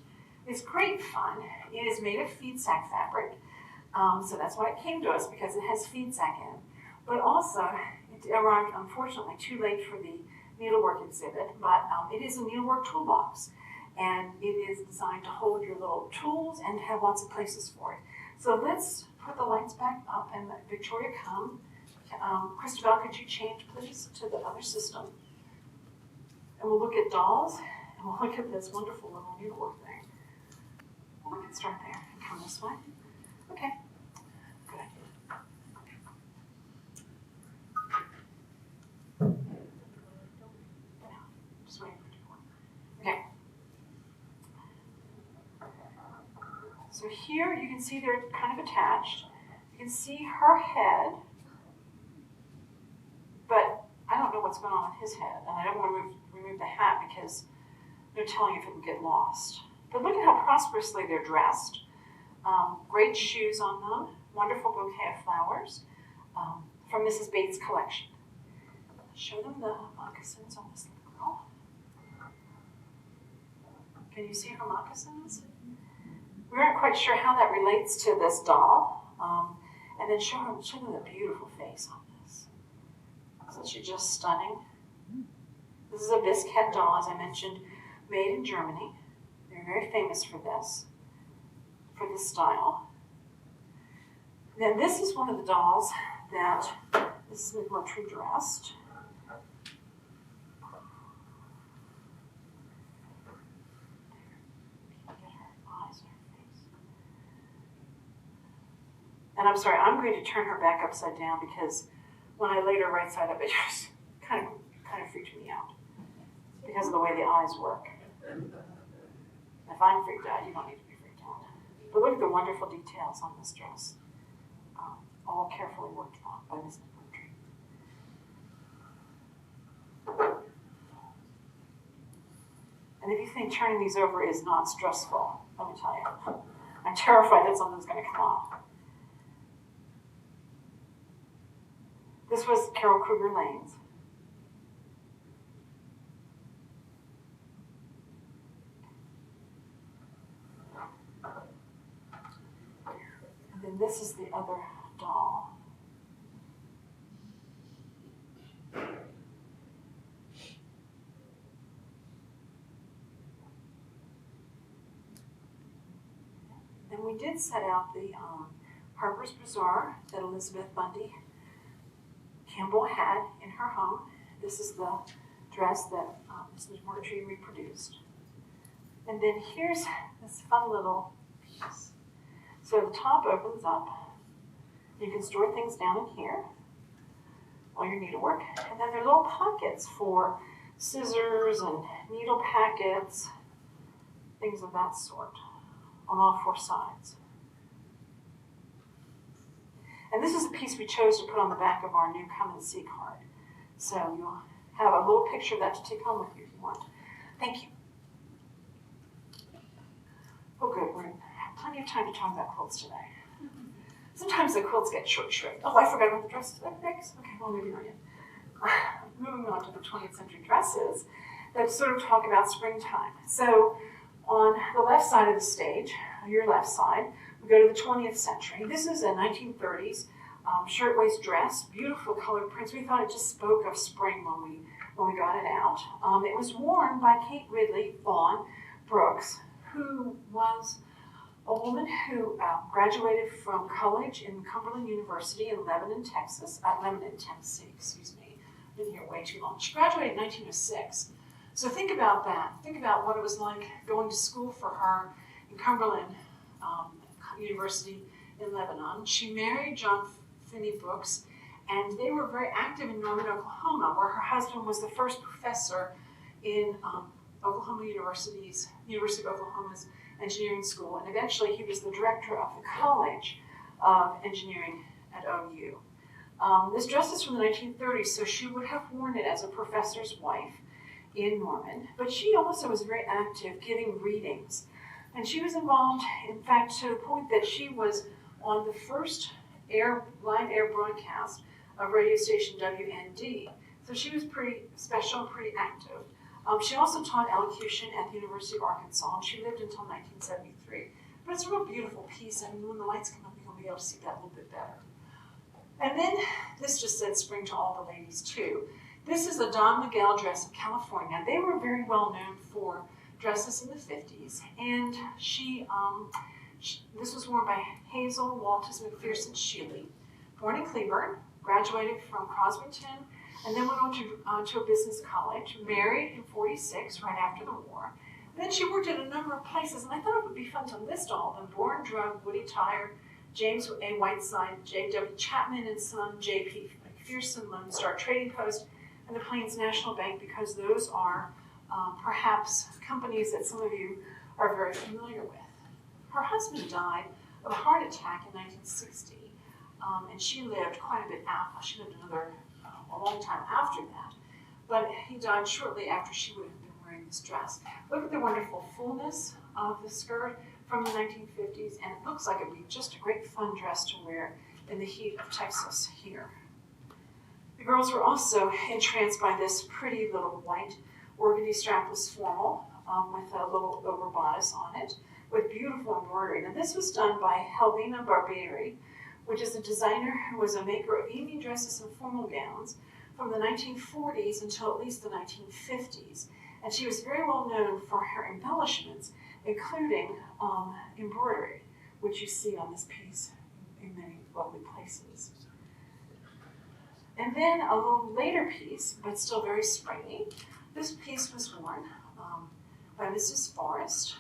is great fun. It is made of feed sack fabric, so that's why it came to us, because it has feed sack in. But also, it arrived, unfortunately, too late for the needlework exhibit, but it is a needlework toolbox. And it is designed to hold your little tools and have lots of places for it. So let's put the lights back up and let Victoria come. Christabel, could you change, please, to the other system? And we'll look at dolls, and we'll look at this wonderful little needlework thing. Well, we can start there and come this way. Okay, good. Just waiting for it to work. Okay. So here you can see they're kind of attached. You can see her head, but I don't know what's going on with his head, and I don't want to remove the hat because they're telling if it would get lost. But look at how prosperously they're dressed. Great shoes on them, wonderful bouquet of flowers from Mrs. Bates' collection. Show them the moccasins on this little girl. Can you see her moccasins? We aren't quite sure how that relates to this doll. And then show them the beautiful face on this. Isn't she just stunning? This is a Bisquet doll, as I mentioned, made in Germany. They're very famous for this style. Then this is one of the dolls that, this is military dressed. And I'm sorry, I'm going to turn her back upside down because when I laid her right side up, it just kind of freaked me out because of the way the eyes work. If I'm freaked out, you don't need to be freaked out. But look at the wonderful details on this dress. All carefully worked on by Miss McMurtry. And if you think turning these over is not stressful, let me tell you, I'm terrified that something's going to come off. This was Carol Kruger Lane's. then this is the other doll. Then we did set out the Harper's Bazaar that Elizabeth Bundy Campbell had in her home. This is the dress that Mrs. Marjorie reproduced. And then here's this fun little piece. So the top opens up. You can store things down in here, all your needlework. And then there are little pockets for scissors and needle packets, things of that sort, on all four sides. And this is a piece we chose to put on the back of our new Come and See card. So you'll have a little picture of that to take home with you if you want. Thank you. Oh good, we're going to have plenty of time to talk about quilts today. Sometimes the quilts get short shrift. Oh, I forgot about the dresses. Next. Okay, well maybe not yet. Moving on to the 20th century dresses that sort of talk about springtime. So on the left side of the stage, your left side, we go to the 20th century. This is a 1930s shirtwaist dress, beautiful colored prints. We thought it just spoke of spring when we got it out. It was worn by Kate Ridley Vaughn Brooks, who was a woman who graduated from college in Cumberland University in Lebanon, Tennessee, excuse me. I've been here way too long. She graduated in 1906. So think about that. Think about what it was like going to school for her in Cumberland University in Lebanon. She married John Finney Brooks, and they were very active in Norman, Oklahoma, where her husband was the first professor in University of Oklahoma's engineering school, and eventually he was the director of the College of Engineering at OU. This dress is from the 1930s, so she would have worn it as a professor's wife in Norman, but she also was very active giving readings. And she was involved, in fact, to the point that she was on the first live air broadcast of radio station WND. So she was pretty special, pretty active. She also taught elocution at the University of Arkansas, and she lived until 1973. But it's a real beautiful piece, and when the lights come up, you'll be able to see that a little bit better. And then this just said spring to all the ladies, too. This is a Don Miguel dress of California. They were very well known for dresses in the 50s, and this was worn by Hazel Waltis McPherson Shealy, born in Cleburne, graduated from Crosbyton, and then went on to a business college, married in 46, right after the war. And then she worked at a number of places, and I thought it would be fun to list all of them: Bourne Drug, Woody Tire, James A. Whiteside, J.W. Chapman and Son, J.P. McPherson, Lone Star Trading Post, and the Plains National Bank, because those are perhaps companies that some of you are very familiar with. Her husband died of a heart attack in 1960, and she lived quite a bit after. She lived a long time after that, but he died shortly after she would have been wearing this dress. Look at the wonderful fullness of the skirt from the 1950s, and it looks like it would be just a great fun dress to wear in the heat of Texas here. The girls were also entranced by this pretty little white organdy strapless formal with a little over bodice on it, with beautiful embroidery. Now this was done by Helvina Barberi, which is a designer who was a maker of evening dresses and formal gowns from the 1940s until at least the 1950s. And she was very well known for her embellishments, including embroidery, which you see on this piece in many lovely places. And then a little later piece, but still very springy. This piece was worn by Mrs. Forrest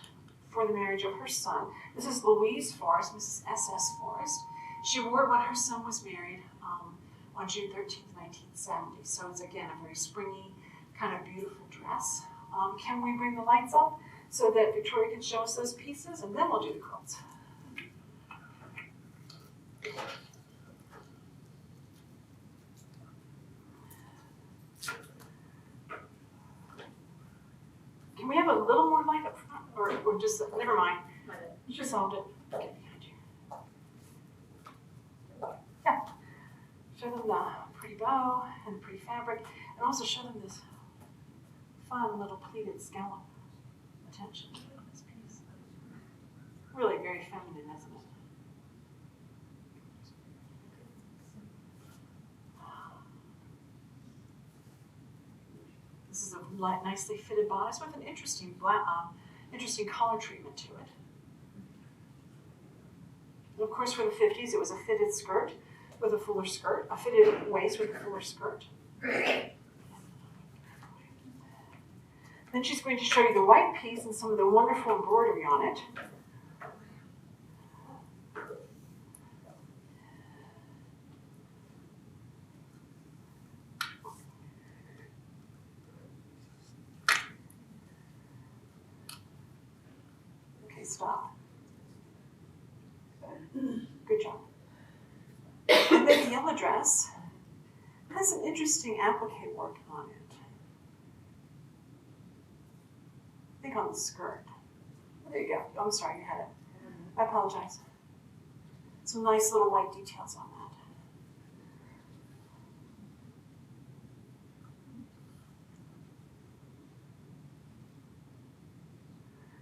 for the marriage of her son. This is Louise Forrest, Mrs. S.S. Forrest. She wore it when her son was married on June 13th, 1970. So it's, again, a very springy, kind of beautiful dress. Can we bring the lights up so that Victoria can show us those pieces, and then we'll do the quilts. Can we have a little more light up front, or just, never mind. You just solved it. Okay, behind you. Yeah. Show them the pretty bow and the pretty fabric, and also show them this fun little pleated scallop attention to this piece. Really very feminine, isn't it? nicely fitted bodice with an interesting interesting collar treatment to it. And of course, for the 50s, it was a fitted skirt with a fuller skirt, a fitted waist with a fuller skirt. Then she's going to show you the white piece and some of the wonderful embroidery on it. Okay, stop. Good job. And then the yellow dress has some interesting applique work on it. I think on the skirt. There you go. I'm sorry, you had it. I apologize. Some nice little white details on that.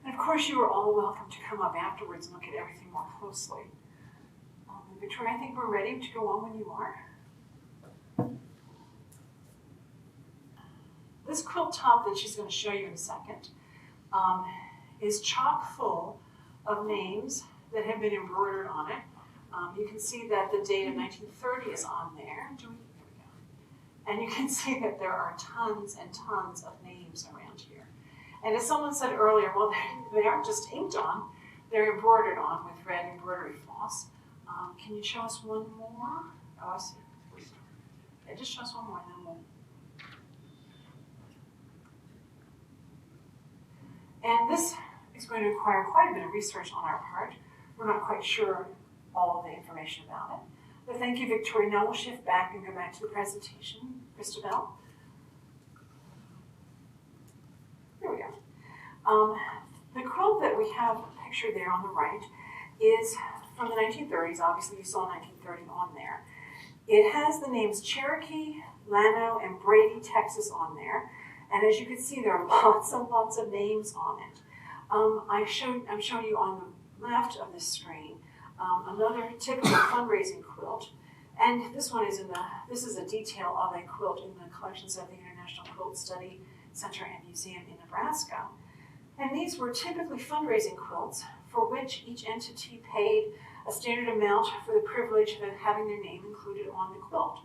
And of course, you are all welcome to come up afterwards and look at everything more closely. Victoria, I think we're ready to go on when you are. This quilt top that she's going to show you in a second is chock full of names that have been embroidered on it. You can see that the date of 1930 is on there. There we go. And you can see that there are tons and tons of names around here. And as someone said earlier, well, they aren't just inked on, they're embroidered on with red embroidery floss. Can you show us one more? Oh, I see. Yeah, just show us one more and then we'll. And this is going to require quite a bit of research on our part. We're not quite sure all of the information about it. But thank you, Victoria. Now we'll shift back and go back to the presentation. Christabel. Here we go. The quilt that we have pictured there on the right is from the 1930s. Obviously, you saw 1930 on there. It has the names Cherokee, Llano, and Brady, Texas on there. And as you can see, there are lots and lots of names on it. I'm showing you on the left of the screen another typical fundraising quilt. And this one is this is a detail of a quilt in the collections of the International Quilt Study Center and Museum in Nebraska. And these were typically fundraising quilts for which each entity paid a standard amount for the privilege of having their name included on the quilt.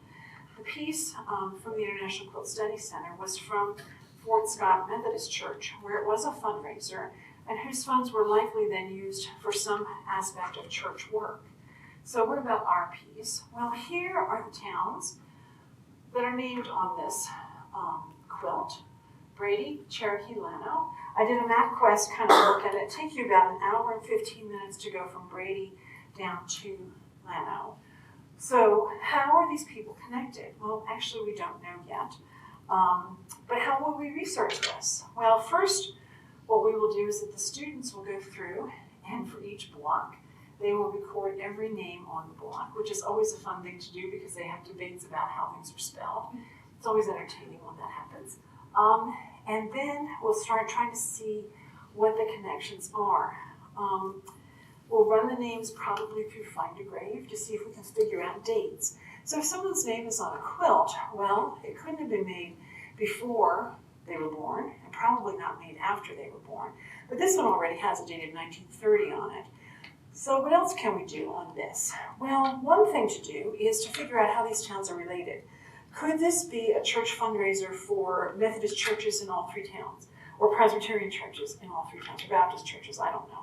The piece from the International Quilt Study Center was from Fort Scott Methodist Church, where it was a fundraiser, and whose funds were likely then used for some aspect of church work. So what about our piece? Well, here are the towns that are named on this quilt. Brady, Cherokee, Llano. I did a MapQuest kind of look at it. It takes you about an hour and 15 minutes to go from Brady down to Llano. So how are these people connected? Well, actually, we don't know yet. But how will we research this? Well, first, what we will do is that the students will go through, and for each block, they will record every name on the block, which is always a fun thing to do because they have debates about how things are spelled. It's always entertaining when that happens. And then we'll start trying to see what the connections are. We'll run the names probably through Find a Grave to see if we can figure out dates. So if someone's name is on a quilt, well, it couldn't have been made before they were born, and probably not made after they were born. But this one already has a date of 1930 on it. So what else can we do on this? Well, one thing to do is to figure out how these towns are related. Could this be a church fundraiser for Methodist churches in all three towns, or Presbyterian churches in all three towns, or Baptist churches? I don't know.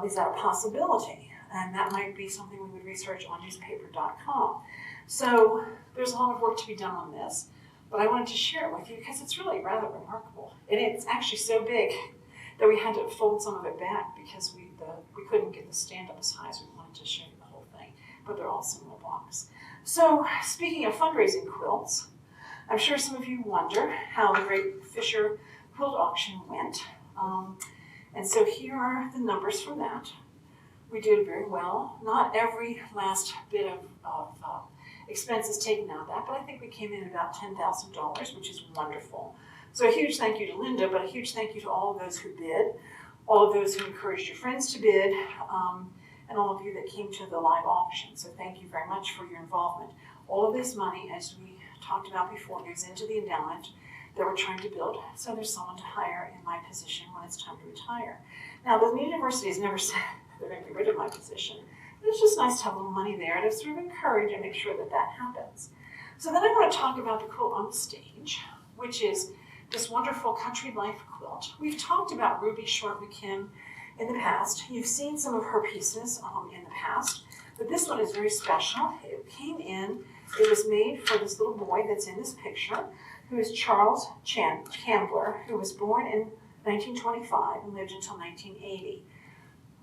Is that a possibility? And that might be something we would research on newspaper.com. So there's a lot of work to be done on this, but I wanted to share it with you because it's really rather remarkable. And it's actually so big that we had to fold some of it back because we couldn't get the stand up as high as we wanted to show you the whole thing, but they're all similar blocks. So speaking of fundraising quilts, I'm sure some of you wonder how the Great Fisher Quilt Auction went. And so here are the numbers for that. We did very well. Not every last bit of expenses taken out of that, but I think we came in at about $10,000, which is wonderful. So a huge thank you to Linda, but a huge thank you to all of those who bid, all of those who encouraged your friends to bid, and all of you that came to the live auction. So thank you very much for your involvement. All of this money, as we talked about before, goes into the endowment that we're trying to build, so there's someone to hire in my position when it's time to retire. Now, the university has never said they're going to get rid of my position, but it's just nice to have a little money there to sort of encourage and make sure that that happens. So then I want to talk about the quilt on the stage, which is this wonderful Country Life quilt. We've talked about Ruby Short McKim in the past. You've seen some of her pieces in the past, but this one is very special. It came in, it was made for this little boy that's in this picture, who is Charles Cambler, who was born in 1925 and lived until 1980.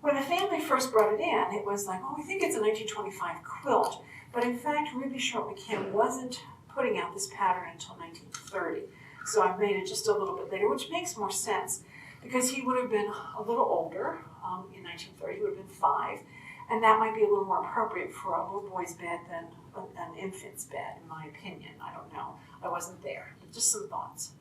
When the family first brought it in, it was like, oh, we think it's a 1925 quilt, but in fact, Ruby Short McKim wasn't putting out this pattern until 1930. So I made it just a little bit later, which makes more sense because he would have been a little older in 1930, he would have been 5, and that might be a little more appropriate for a little boy's bed than an infant's bed, in my opinion. I don't know. I wasn't there. Just some thoughts.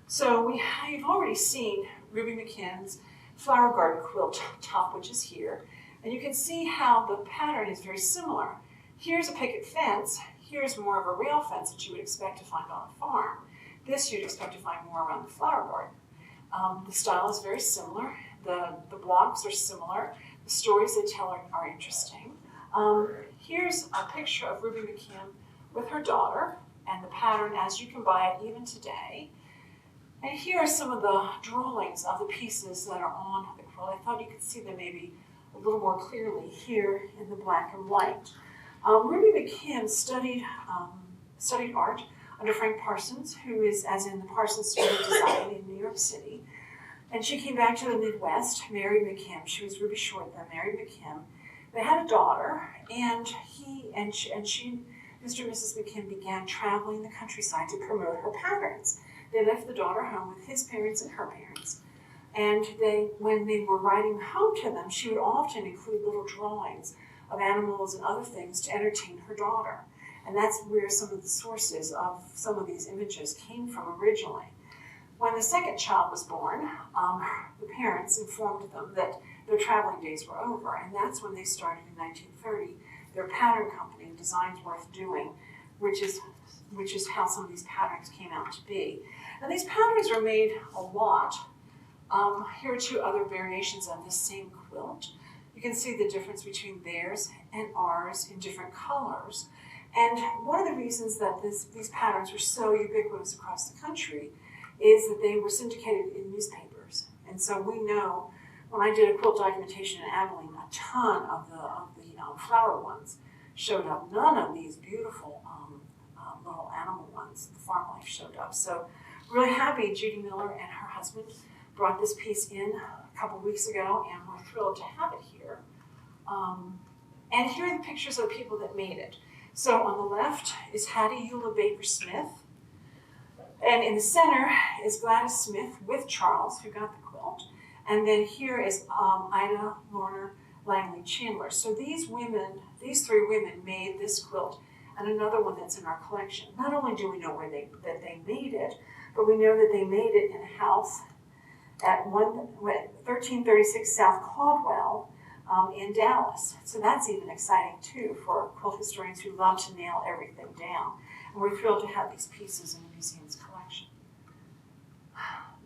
So you've already seen Ruby McKim's flower garden quilt top, which is here, and you can see how the pattern is very similar. Here's a picket fence. Here's more of a rail fence that you would expect to find on a farm. This you'd expect to find more around the flower garden. The style is very similar. The blocks are similar. The stories they tell are interesting. Here's a picture of Ruby McKim with her daughter and the pattern as you can buy it even today. And here are some of the drawings of the pieces that are on the quilt. I thought you could see them maybe a little more clearly here in the black and white. Ruby McKim studied art under Frank Parsons, who is as in the Parsons School of Design in New York City. And she came back to the Midwest, married McKim. She was Ruby Short then, married McKim. They had a daughter, and she, Mr. and Mrs. McKim began traveling the countryside to promote her patterns. They left the daughter home with his parents and her parents. And when they were writing home to them, she would often include little drawings of animals and other things to entertain her daughter. And that's where some of the sources of some of these images came from originally. When the second child was born, the parents informed them that their traveling days were over, and that's when they started in 1930 their pattern company, Designs Worth Doing, which is how some of these patterns came out to be. And these patterns are made a lot. Here are 2 other variations of this same quilt. You can see the difference between theirs and ours in different colors. And one of the reasons that these patterns were so ubiquitous across the country is that they were syndicated in newspapers. And so we know, when I did a quilt documentation in Abilene, a ton of the flower ones showed up. None of these beautiful little animal ones, the farm life, showed up. So really happy Judy Miller and her husband brought this piece in a couple weeks ago, and we're thrilled to have it here. And here are the pictures of the people that made it. So on the left is Hattie Eula Baker Smith, and in the center is Gladys Smith with Charles, who got the quilt. And then here is Ida Lorner Langley Chandler. So these 3 women made this quilt and another one that's in our collection. Not only do we know that they made it, but we know that they made it in a house at 1336 South Caldwell in Dallas. So that's even exciting too for quilt historians who love to nail everything down. And we're thrilled to have these pieces in the museum's collection.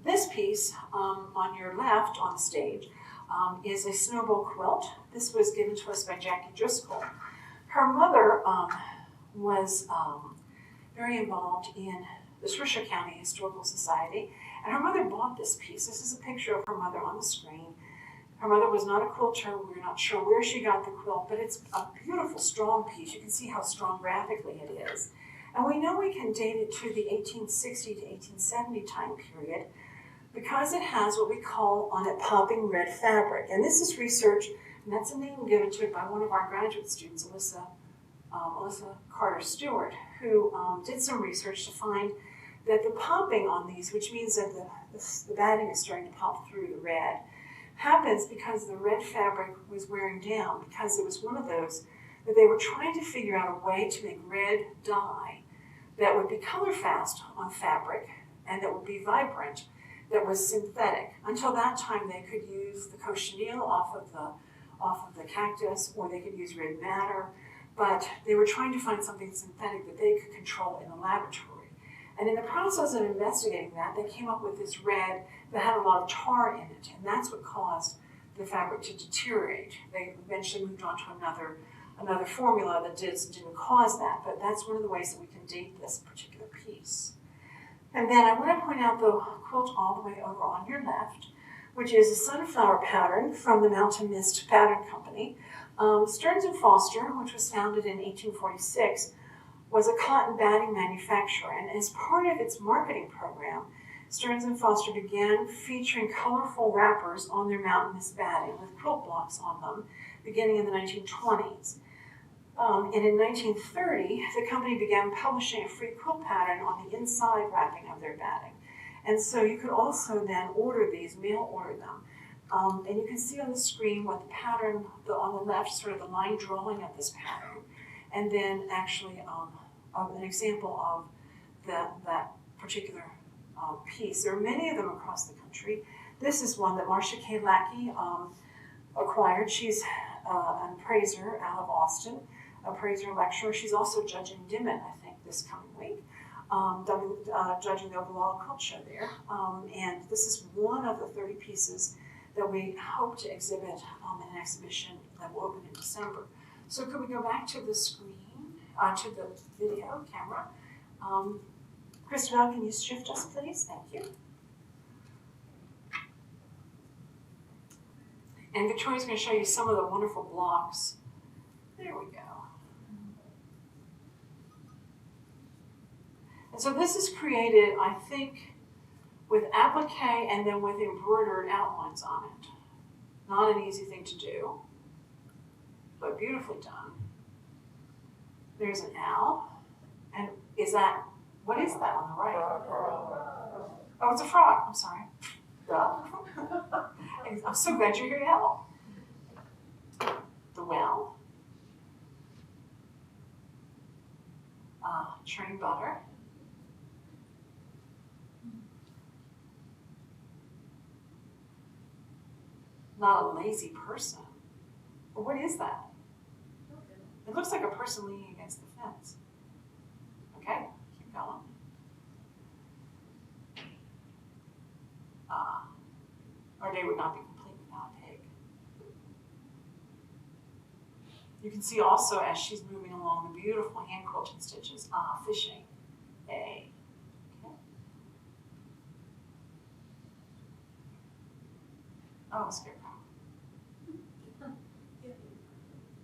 This piece on your left on the stage is a snowball quilt. This was given to us by Jackie Driscoll. Her mother was very involved in the Swisher County Historical Society, and her mother bought this piece. This is a picture of her mother on the screen. Her mother was not a quilter. We're not sure where she got the quilt, but it's a beautiful, strong piece. You can see how strong graphically it is. And we know we can date it to the 1860 to 1870 time period because it has what we call on it popping red fabric. And this is research, and that's a name given to it by one of our graduate students, Alyssa Carter Stewart, who did some research to find that the popping on these, which means that the batting is starting to pop through the red, happens because the red fabric was wearing down, because it was one of those that they were trying to figure out a way to make red dye that would be color fast on fabric and that would be vibrant, that was synthetic. Until that time, they could use the cochineal off of the cactus, or they could use red madder, but they were trying to find something synthetic that they could control in the laboratory. And in the process of investigating that, they came up with this red that had a lot of tar in it, and that's what caused the fabric to deteriorate. They eventually moved on to another formula that didn't cause that, but that's one of the ways that we can date this particular piece. And then I want to point out the quilt all the way over on your left, which is a sunflower pattern from the Mountain Mist Pattern Company. Stearns & Foster, which was founded in 1846, was a cotton batting manufacturer, and as part of its marketing program, Stearns & Foster began featuring colorful wrappers on their Mountain Mist batting with quilt blocks on them, beginning in the 1920s. And in 1930, the company began publishing a free quilt pattern on the inside wrapping of their batting. And so you could also then order these, mail order them. And you can see on the screen what the pattern, on the left, sort of the line drawing of this pattern, and then actually an example of that particular piece. There are many of them across the country. This is one that Marcia K. Lackey acquired. She's an appraiser out of Austin, appraiser lecturer. She's also judging Dimmitt, I think, this coming week, judging the Ogallala Quilt Show there. And this is one of the 30 pieces that we hope to exhibit in an exhibition that will open in December. So could we go back to the screen, to the video camera? Christabel, can you shift us, please? Thank you. And Victoria's going to show you some of the wonderful blocks. There we go. And so this is created, I think, with applique and then with embroidered outlines on it. Not an easy thing to do, but beautifully done. There's an owl. And what is that on the right? Oh, it's a frog. I'm sorry. Duh. I'm so glad you're here to help. The well. Churning butter. Not a lazy person. But what is that? It looks like a person leaning against the fence. Okay, keep going. Our day would not be complete without a pig. You can see also as she's moving along the beautiful hand quilting stitches. Fishing. A. Okay. Oh, a scarecrow.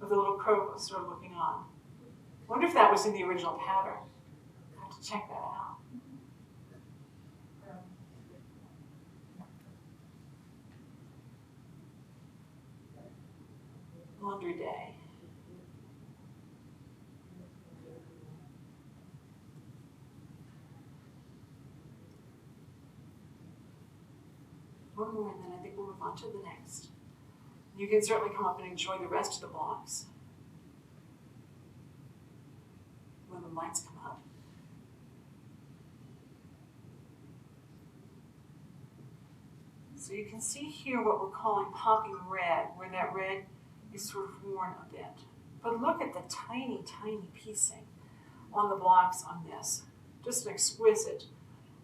With a little crow sort of looking on. I wonder if that was in the original pattern. I have to check that out. Laundry day. One more, and then I think we'll move on to the next. You can certainly come up and enjoy the rest of the blocks when the lights come up. So you can see here what we're calling popping red, where that red is sort of worn a bit. But look at the tiny, tiny piecing on the blocks on this. Just an exquisite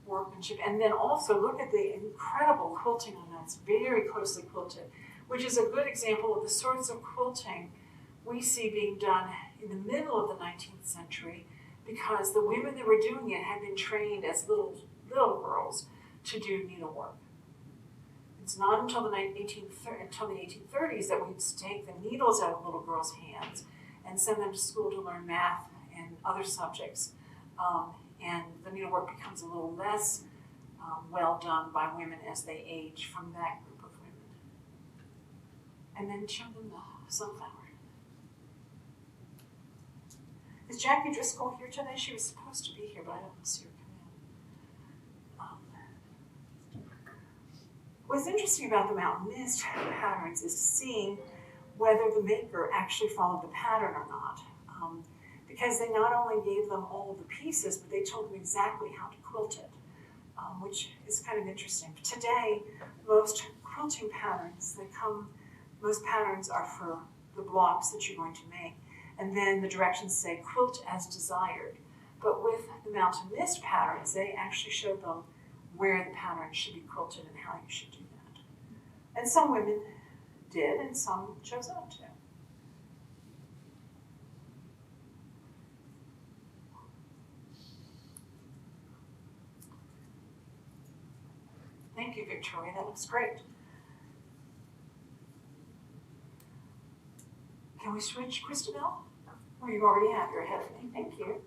workmanship. And then also look at the incredible quilting on that. It's very closely quilted, which is a good example of the sorts of quilting we see being done in the middle of the 19th century, because the women that were doing it had been trained as little girls to do needlework. It's not until the 1830s that we'd take the needles out of little girls' hands and send them to school to learn math and other subjects. And the needlework becomes a little less well done by women as they age from that group of women. And then show them the sunflower. Is Jackie Driscoll here today? She was supposed to be here, but I don't see her come in. What's interesting about the Mountain Mist patterns is seeing whether the maker actually followed the pattern or not. Because they not only gave them all of the pieces, but they told them exactly how to quilt it, which is kind of interesting. Today, most quilting patterns, most patterns are for the blocks that you're going to make. And then the directions say quilt as desired. But with the Mountain Mist patterns, they actually showed them where the pattern should be quilted and how you should do that. And some women did, and some chose not to. Thank you, Victoria. That looks great. Can we switch, Christabel? Or you already have, you're ahead of me. Thank you.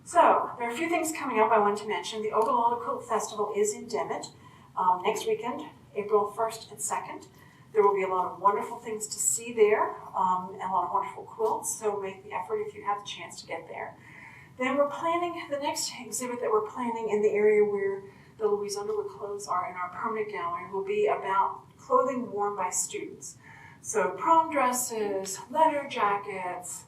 So, there are a few things coming up I want to mention. The Ogallala Quilt Festival is in Dimmitt next weekend, April 1st and 2nd. There will be a lot of wonderful things to see there, and a lot of wonderful quilts, so make the effort if you have the chance to get there. Then we're planning, the next exhibit that we're planning in the area where the Louise Underwood clothes are in our permanent gallery will be about clothing worn by students. So prom dresses, leather jackets,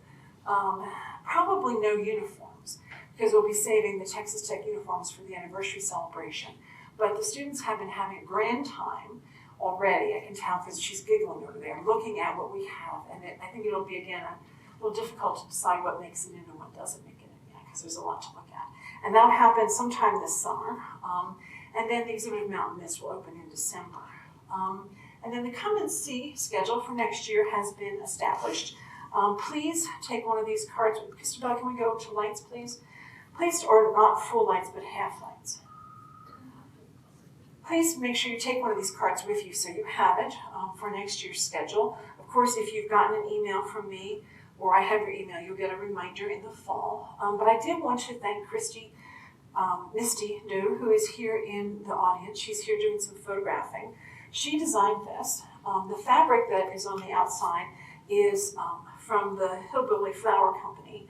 probably no uniforms, because we'll be saving the Texas Tech uniforms for the anniversary celebration. But the students have been having a grand time already. I can tell because she's giggling over there, looking at what we have. And I think it'll be, again, a little difficult to decide what makes it in and what doesn't make it in yet, because there's a lot to look at. And that'll happen sometime this summer. And then the exhibit of Mountain Mist will open in December. And then the Come and See schedule for next year has been established. Please take one of these cards. Christabel, can we go to lights, please? Please, or not full lights, but half lights. Please make sure you take one of these cards with you so you have it for next year's schedule. Of course, if you've gotten an email from me or I have your email, you'll get a reminder in the fall. But I did want to thank Misty New, who is here in the audience. She's here doing some photographing. She designed this. The fabric that is on the outside is from the Hillbilly Flower Company,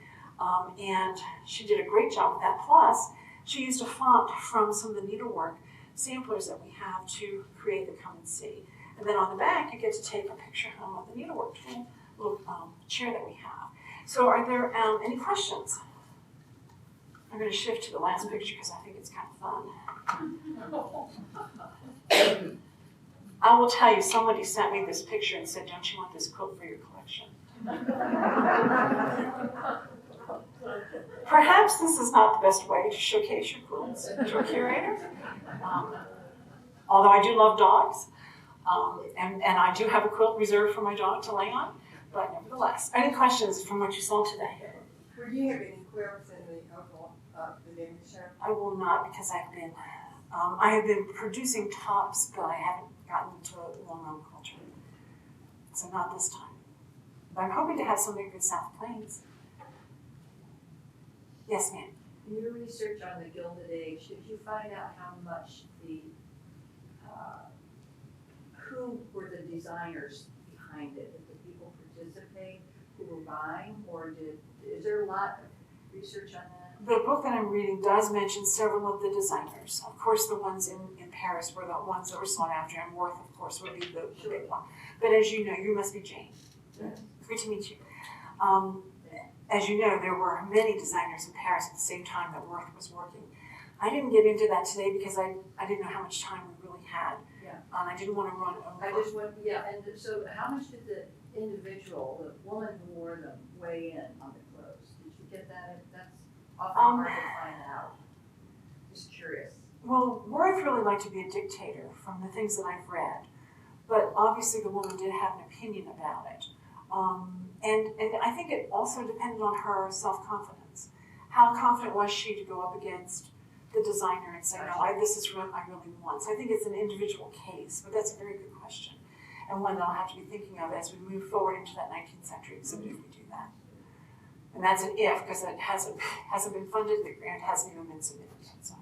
and she did a great job with that. Plus, she used a font from some of the needlework samplers that we have to create the Come and See. And then on the back, you get to take a picture of the needlework tool, little chair that we have. So are there any questions? I'm going to shift to the last picture because I think it's kind of fun. I will tell you, somebody sent me this picture and said, don't you want this quilt for your collection? Perhaps this is not the best way to showcase your quilts to a curator. Although I do love dogs, and I do have a quilt reserved for my dog to lay on, but nevertheless. Any questions from what you saw today?
Will you have any quilts in the name show?
I will not, because I have been producing tops, but I haven't gotten into a long-run quilter. So not this time. But I'm hoping to have something for South Plains. Yes, ma'am.
In your research on the Gilded Age, did you find out how much who were the designers behind it? Did the people participate who were buying, or is there a lot of research on that?
The book that I'm reading does mention several of the designers. Of course, the ones in Paris were the ones that were sought after, and Worth, of course, would be the big one. But as you know, you must be Jane.
Yes.
Great to meet you. As you know, there were many designers in Paris at the same time that Worth was working. I didn't get into that today because I didn't know how much time we really had.
Yeah.
And I didn't want to run over.
I just went, yeah, and so how much did the individual, the woman who wore them, weigh in on the clothes? Did you get that? That's often hard to find out. Just curious.
Well, Worth really liked to be a dictator from the things that I've read. But obviously the woman did have an opinion about it. And I think it also depended on her self-confidence. How confident was she to go up against the designer and say, no, this is what I really want. So I think it's an individual case, but that's a very good question. And one that I'll have to be thinking of as we move forward into that 19th century exhibit if we do that. And that's an if, because it hasn't been funded, the grant hasn't even been submitted. So,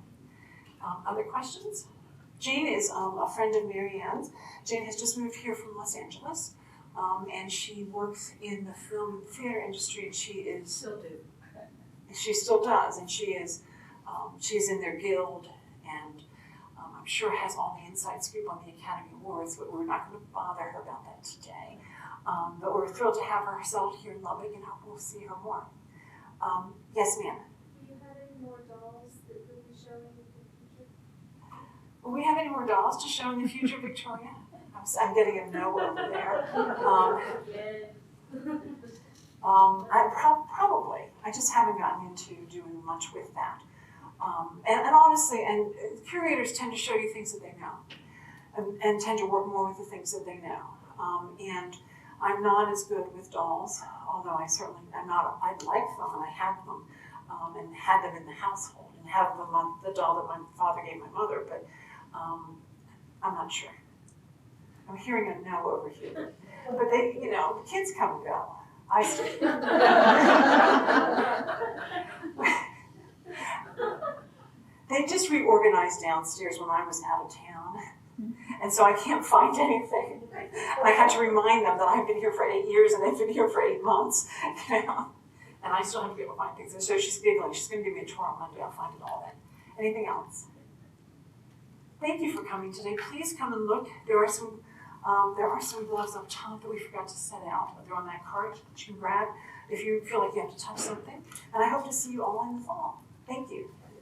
other questions? Jane is a friend of Mary Ann's. Jane has just moved here from Los Angeles, and she works in the film and theater industry, and she still does, and she's in their guild, and I'm sure has all the inside scoop on the Academy Awards, but we're not going to bother her about that today. But we're thrilled to have her settled here in Lubbock, and hope we'll see her more. Yes, ma'am.
Do you have any more dolls that you'll be showing in the future?
Will we have any more dolls to show in the future, Victoria? I'm getting a no over there. Probably. I just haven't gotten into doing much with that. And honestly, and curators tend to show you things that they know, and tend to work more with the things that they know. And I'm not as good with dolls, although I certainly am not. I like them and I have them, and had them in the household, and have them on the doll that my father gave my mother. But I'm not sure. I'm hearing a no over here. But they, you know, the kids come and go. I stay. They just reorganized downstairs when I was out of town. And so I can't find anything. And I had to remind them that I've been here for 8 years and they've been here for 8 months. You know? And I still have to be able to find things. And so she's giggling. She's going to give me a tour on Monday. I'll find it all then. Anything else? Thank you for coming today. Please come and look. There are some gloves up top that we forgot to set out. They're on that cart that you can grab if you feel like you have to touch something. And I hope to see you all in the fall. Thank you.